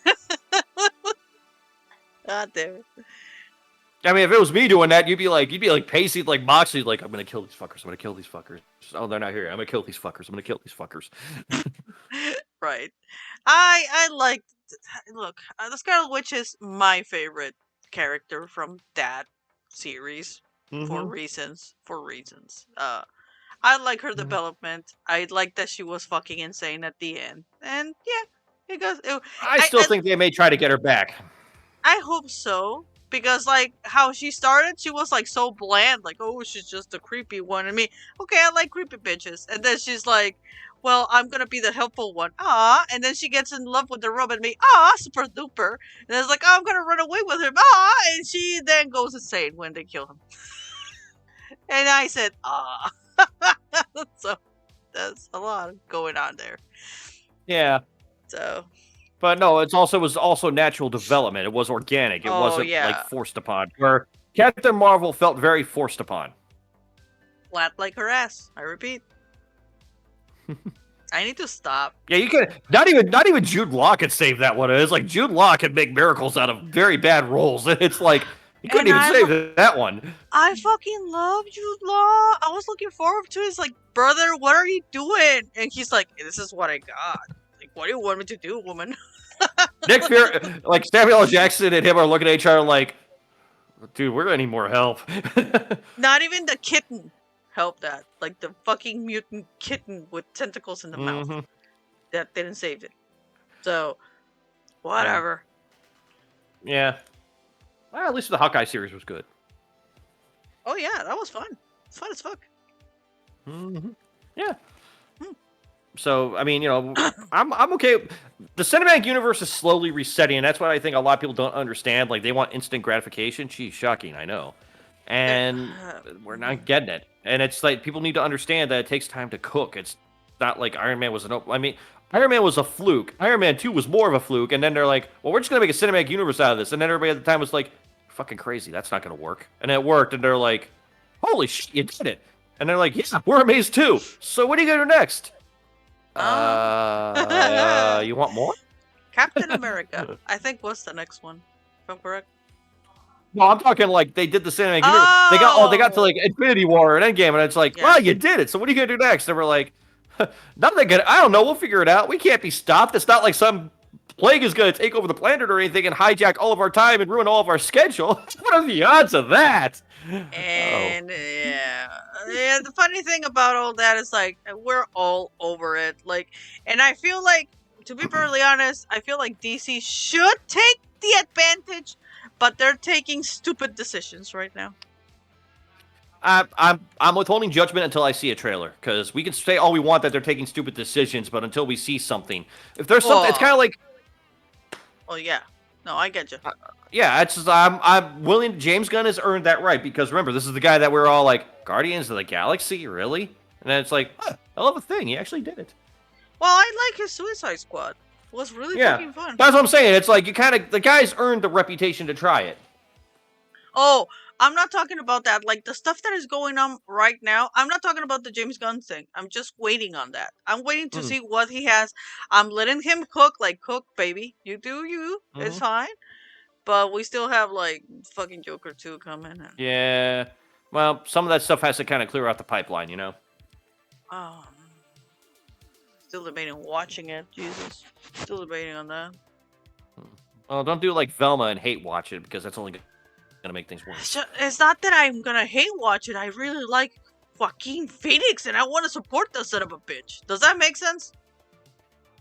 God damn it. I mean, if it was me doing that, you'd be like pacing like Moxley, like, I'm gonna kill these fuckers. I'm gonna kill these fuckers. Oh, they're not here. I'm gonna kill these fuckers. I'm gonna kill these fuckers. Right. I like. Look, the Scarlet Witch is my favorite character from that series for reasons. I like her development. I like that she was fucking insane at the end, and yeah, I still think they may try to get her back. I hope so. Because, like, how she started, she was, like, so bland. Like, oh, she's just a creepy one. I mean, okay, I like creepy bitches. And then she's like, well, I'm gonna be the helpful one. Ah. And then she gets in love with the robot and me. Ah, super duper. And it's like, oh, I'm gonna run away with him. Ah. And she then goes insane when they kill him. And I said, ah. So, there's a lot going on there. Yeah. So... But no, it was also natural development. It was organic. It wasn't like forced upon. Where Captain Marvel felt very forced upon. Flat like her ass. I repeat. I need to stop. Yeah, you can not even Jude Law could save that one. It's like Jude Law can make miracles out of very bad roles. It's like you couldn't even save that one. I fucking love Jude Law. I was looking forward to it. It's like, brother, what are you doing? And he's like, this is what I got. Like, what do you want me to do, woman? Nick Fury, like Samuel L. Jackson and him are looking at HR like, dude, we're gonna need more help. Not even the kitten helped that. Like the fucking mutant kitten with tentacles in the mouth. That didn't save it. So, whatever. Yeah. Well, at least the Hawkeye series was good. Oh yeah, that was fun. It's fun as fuck. Yeah. So, I mean, I'm okay. The cinematic universe is slowly resetting, and that's what I think a lot of people don't understand. Like, they want instant gratification. Geez, shocking, I know. And we're not getting it. And it's like, people need to understand that it takes time to cook. It's not like Iron Man was Iron Man was a fluke. Iron Man 2 was more of a fluke, and then they're like, well, we're just going to make a cinematic universe out of this. And then everybody at the time was like, fucking crazy. That's not going to work. And it worked, and they're like, holy shit, you did it. And they're like, yeah, we're amazed too. So what are you going to do next? You want more? Captain America, I think, was the next one, if I'm correct. No, I'm talking like they did the cinematic universe. They got to like Infinity War and Endgame, and it's like, Yeah. well, you did it. So what are you gonna do next? And we're like, nothing good. I don't know. We'll figure it out. We can't be stopped. It's not like some plague is gonna take over the planet or anything and hijack all of our time and ruin all of our schedule. What are the odds of that? And yeah, the funny thing about all that is like we're all over it. Like, and I feel like, to be perfectly honest, I feel like DC should take the advantage, but they're taking stupid decisions right now. I'm withholding judgment until I see a trailer, because we can say all we want that they're taking stupid decisions, but until we see something, if there's something, it's kind of like, oh yeah, no, I get you. yeah, it's just, I'm willing. James Gunn has earned that right, because remember, this is the guy that we're all like, Guardians of the Galaxy, really? And then it's like, I love a thing. He actually did it. Well, I like his Suicide Squad. It was really fucking fun. That's what I'm saying. It's like the guy's earned the reputation to try it. Oh, I'm not talking about that. Like, the stuff that is going on right now, I'm not talking about the James Gunn thing. I'm just waiting on that. I'm waiting to see what he has. I'm letting him cook, like, cook, baby. You do you. It's fine. But we still have, like, fucking Joker 2 coming. Yeah. Well, some of that stuff has to kind of clear out the pipeline, you know? Oh. Still debating watching it. Jesus. Still debating on that. Well, don't do like Velma and hate watch it, because that's only going to make things worse. It's not that I'm going to hate watch it. I really like Joaquin Phoenix, and I want to support the son of a bitch. Does that make sense?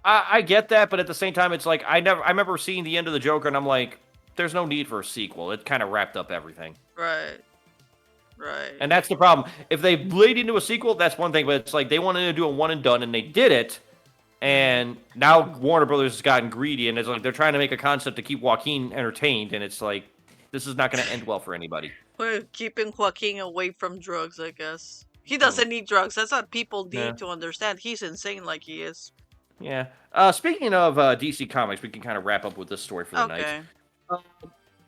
I get that, but at the same time, it's like, I remember seeing the end of the Joker, and I'm like, there's no need for a sequel. It kind of wrapped up everything. Right. And that's the problem. If they bleed into a sequel, that's one thing, but it's like they wanted to do a one and done, and they did it, and now Warner Brothers has gotten greedy, and it's like they're trying to make a concept to keep Joaquin entertained, and it's like, this is not going to end well for anybody. We're keeping Joaquin away from drugs, I guess. He doesn't need drugs. That's what people need to understand. He's insane like he is. Yeah. Speaking of DC Comics, we can kind of wrap up with this story for the night.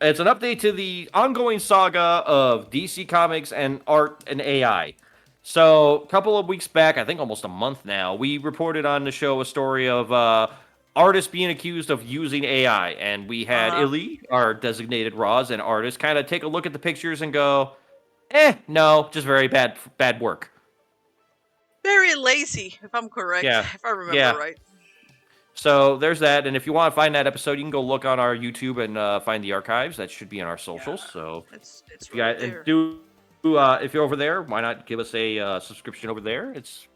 It's an update to the ongoing saga of DC Comics and art and AI. So, a couple of weeks back, I think almost a month now, we reported on the show a story of artists being accused of using AI. And we had Illy, our designated Roz and artist, kind of take a look at the pictures and go, no, just very bad work. Very lazy, if I'm correct. Yeah. If I remember right. So there's that, and if you want to find that episode, you can go look on our YouTube and find the archives. That should be in our socials. Yeah, so it's right there. And if you're over there, why not give us a subscription over there? It's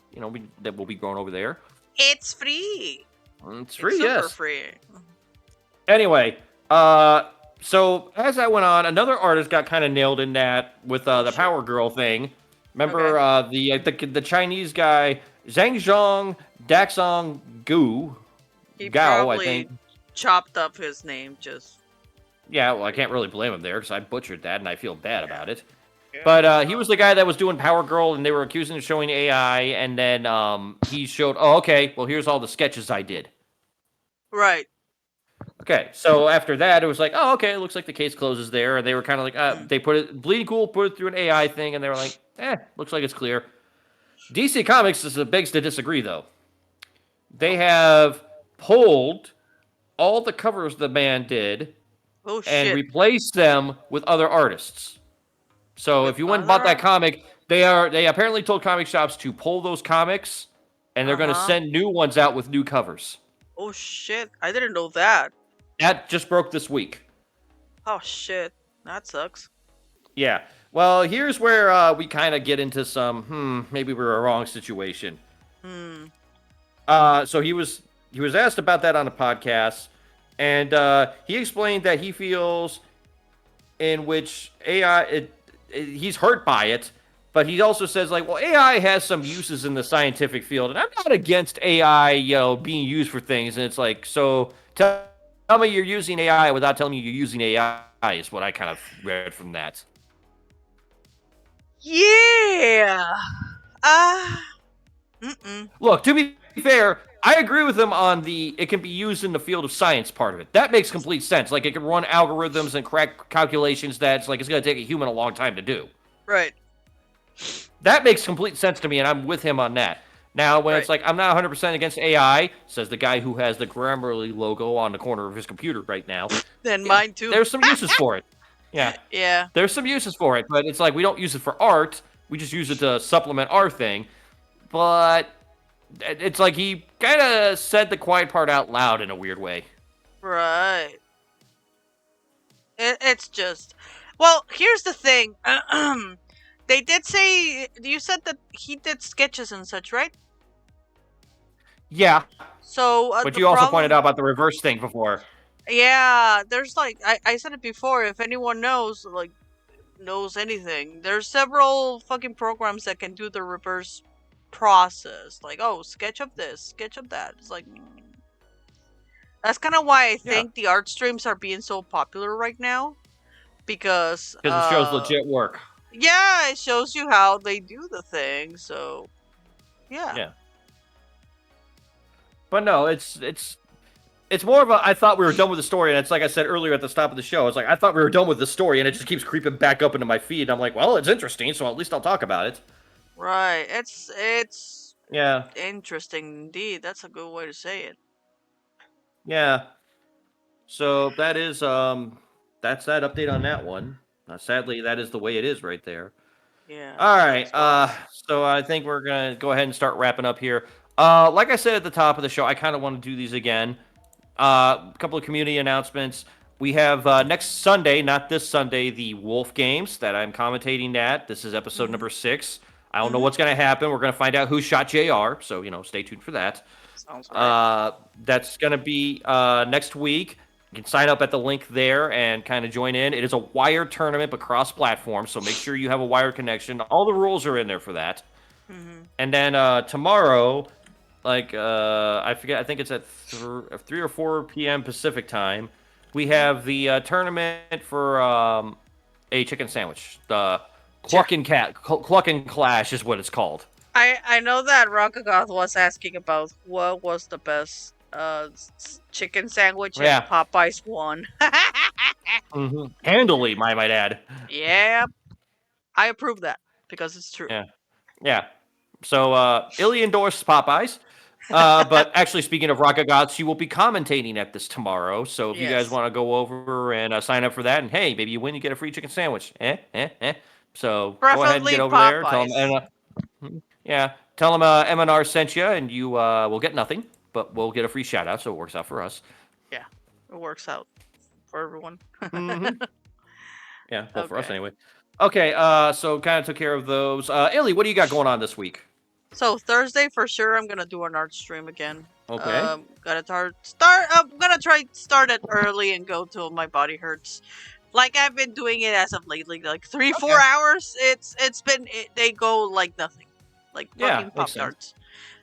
that will be growing over there. It's free. It's free, it's yes. Super free. Anyway, so as that went on, another artist got kind of nailed in that with the Power Girl thing. Remember the Chinese guy Zhang Zhong Daxong Gu. He Gao, probably I think. chopped up his name just. Yeah, well, I can't really blame him there because I butchered that and I feel bad about it. Yeah. But he was the guy that was doing Power Girl and they were accusing him of showing AI, and then he showed, okay, well, here's all the sketches I did. Right. Okay, so after that, it was like, oh, okay, it looks like the case closes there. And they were kind of like, they put it, Bleeding Cool put it through an AI thing, and they were like, looks like it's clear. DC Comics begs to disagree, though. They have pulled all the covers the man did and replaced them with other artists. So if you went and bought that comic, they apparently told comic shops to pull those comics, and they're going to send new ones out with new covers. Oh shit! I didn't know that. That just broke this week. Oh shit! That sucks. Yeah. Well, here's where we kind of get into some maybe we're a wrong situation. So he was asked about that on the podcast, and he explained that he feels in which AI, he's hurt by it, but he also says, like, well, AI has some uses in the scientific field, and I'm not against AI, being used for things. And it's like, so tell me you're using AI without telling me you're using AI is what I kind of read from that. Yeah. Look, to be fair, I agree with him on it can be used in the field of science part of it. That makes complete sense. Like, it can run algorithms and crack calculations that's like it's going to take a human a long time to do. Right. That makes complete sense to me, and I'm with him on that. Now, when Right. it's like, I'm not 100% against AI, says the guy who has the Grammarly logo on the corner of his computer right now. Then Yeah, mine too. there's some uses for it. Yeah, Yeah. there's some uses for it, but it's like we don't use it for art. We just use it to supplement our thing. But it's like he kind of said the quiet part out loud in a weird way. Right. It's just. Well, here's the thing. They did say you said that he did sketches and such, right? Yeah, So but the you also pointed problem, out about the reverse thing before. yeah, there's like I said it before. If anyone knows anything, there's several fucking programs that can do the reverse process. Like, oh, sketch of this, sketch of that. It's like that's kind of why I Yeah, think the art streams are being so popular right now because because it shows legit work. yeah, it shows you how they do the thing. So yeah. Yeah, but no, it's more of a, I thought we were done with the story, and it's like I said earlier at the stop of the show. It's like I thought we were done with the story, and it just keeps creeping back up into my feed. And I'm like, well, it's interesting, so at least I'll talk about it. Right. It's Yeah, interesting indeed. That's a good way to say it. yeah. So that's that update on that one. Sadly, that is the way it is right there. Yeah, All right. that's rough. So I think we're gonna go ahead and start wrapping up here. Like I said at the top of the show, I kind of want to do these again. A couple of community announcements. We have next Sunday, not this Sunday, the Wolf Games that I'm commentating at. This is episode Mhm. number 6. I don't know Mhm. what's going to happen. We're going to find out who shot JR, so, stay tuned for that. Sounds right. That's going to be next week. You can sign up at the link there and kind of join in. It is a wired tournament, but cross-platform, so make sure you have a wired connection. All the rules are in there for that. Mhm. And then tomorrow, like I forget, I think it's at 3 or 4 p.m. Pacific time. We Mhm. have the tournament for a chicken sandwich. The Yeah. Cluck and Clash is what it's called. I know that Rockagoth was asking about what was the best chicken sandwich and Yeah, Popeyes won. handily, I might add. Yeah, I approve that because it's true. Yeah, yeah. So Illy endorsed Popeyes. But actually, speaking of Rocket Gods, she will be commentating at this tomorrow. So if you guys Yes. want to go over and sign up for that, and hey, maybe you win, you get a free chicken sandwich. So go ahead and get Preferably over there. Tell them, Popeyes. yeah, tell them MNR sent you, and you will get nothing, but we'll get a free shout out. So it works out for us. Yeah, it works out for everyone. hmm Yeah, well, for us Okay. anyway. Okay, so kind of took care of those. Illy, what do you got going on this week? So Thursday for sure, I'm gonna do an art stream again. Okay. Gotta start. I'm gonna try start it early and go till my body hurts. Like I've been doing it as of lately, like 3-4 Okay. hours. They go like nothing, like Yeah, fucking makes pop sense. tarts.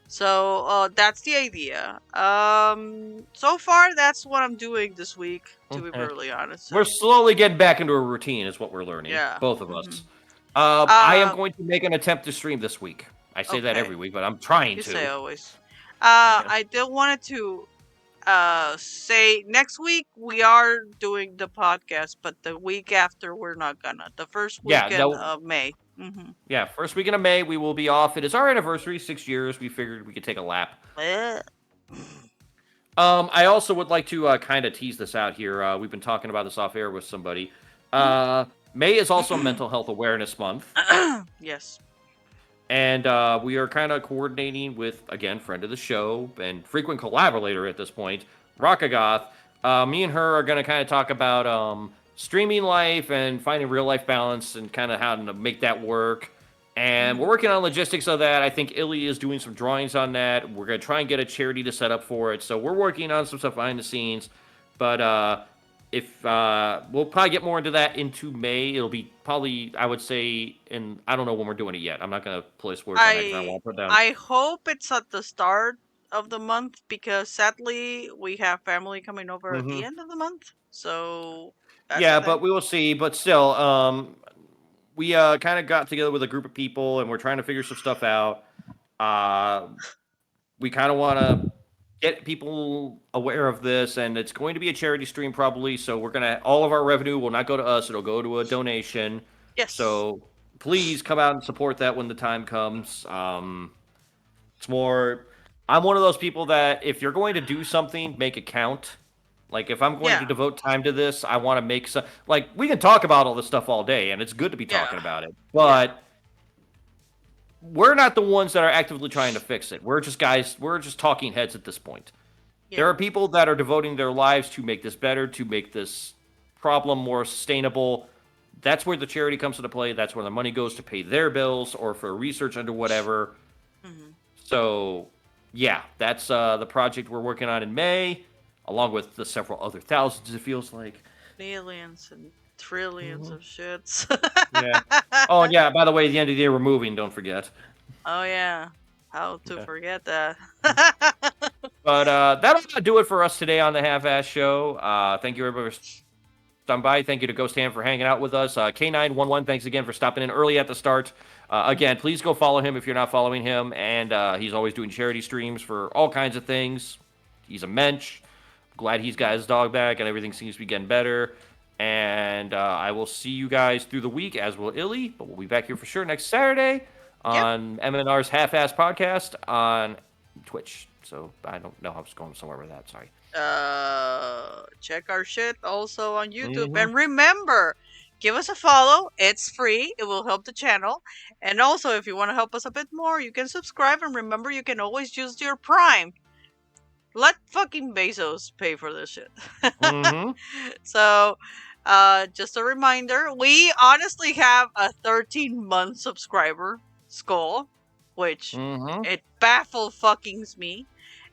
So that's the idea. So far that's what I'm doing this week. To be Okay. brutally honest. We're So slowly getting back into a routine, is what we're learning, yeah. both of Hmm. us. I am going to make an attempt to stream this week. I say that Okay. every week, but I'm trying You say to. always. Yeah. I did wanted to say next week we are doing the podcast, but the week after we're not gonna. The first Yeah, weekend no, of May. Mm-hmm. yeah, first weekend of May, we will be off. It is our anniversary, 6 years. We figured we could take a lap. I also would like to kind of tease this out here. We've been talking about this off air with somebody. May is also Mental Health Awareness Month. Yes. And we are kind of coordinating with, again, friend of the show and frequent collaborator at this point, Rockagoth. Me and her are going to kind of talk about streaming life and finding real life balance and kind of how to make that work. And we're working on logistics of that. I think Illy is doing some drawings on that. We're going to try and get a charity to set up for it. So we're working on some stuff behind the scenes. But if we'll probably get more into that into May. It'll be probably, I would say, in, I don't know when we're doing it yet. I'm not gonna place words on that because I don't I want to put down. I hope it's at the start of the month because sadly we have family coming over at the hmm end of the month. So that's the Yeah, but thing. we will see. But still, we kind of got together with a group of people and we're trying to figure some stuff out. Uh, we kind of want to get people aware of this, and it's going to be a charity stream probably. So we're gonna, all of our revenue will not go to us; it'll go to a donation. Yes. So please come out and support that when the time comes. It's more. I'm one of those people that if you're going to do something, make it count. Like if I'm going to Yeah, devote time to this, I want to make some. Like we can talk about all this stuff all day, and it's good to be yeah, talking about it. yeah, But we're not the ones that are actively trying to fix it. We're just guys. We're just talking heads at this point. There yeah, are people that are devoting their lives to make this better, to make this problem more sustainable. That's where the charity comes into play. That's where the money goes to pay their bills or for research into whatever. hmm So, yeah, that's the project we're working on in May, along with the several other thousands, it feels like. millions and trillions Hmm. of shits. Yeah. Oh, and yeah, by the way, the end of the year, we're moving, don't forget. Oh yeah, how to Yeah. forget that? But that'll do it for us today on the Half-Ass Show. Thank you, everybody, for stopping by. Thank you to Ghost Ham for hanging out with us. K911, thanks again for stopping in early at the start. Again, please go follow him if you're not following him. And he's always doing charity streams for all kinds of things. He's a mensch. Glad he's got his dog back and everything seems to be getting better. And I will see you guys through the week, as will Illy. But we'll be back here for sure next Saturday Yep. on MNR's Half-Ass Podcast on Twitch. So I don't know. I was going somewhere with that. Sorry. Check our shit also on YouTube. Mhm. And remember, give us a follow. It's free. It will help the channel. And also, if you want to help us a bit more, you can subscribe. And remember, you can always use your Prime. Let fucking Bezos pay for this shit. Mm-hmm. So, just a reminder, we honestly have a 13-month subscriber skull, which Mm-hmm. it baffle fuckings me.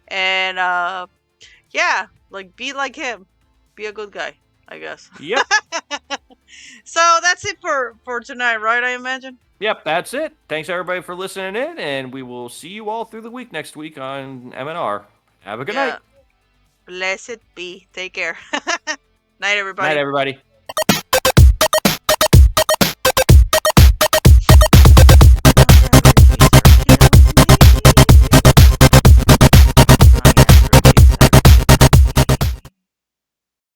And yeah, like be like him, be a good guy, I guess. Yep. So that's it for tonight, right? I imagine. Yep. That's it. Thanks everybody for listening in, and we will see you all through the week next week on MNR. Have a good night. Yeah. Blessed be. Take care. Night, Night, everybody. everybody.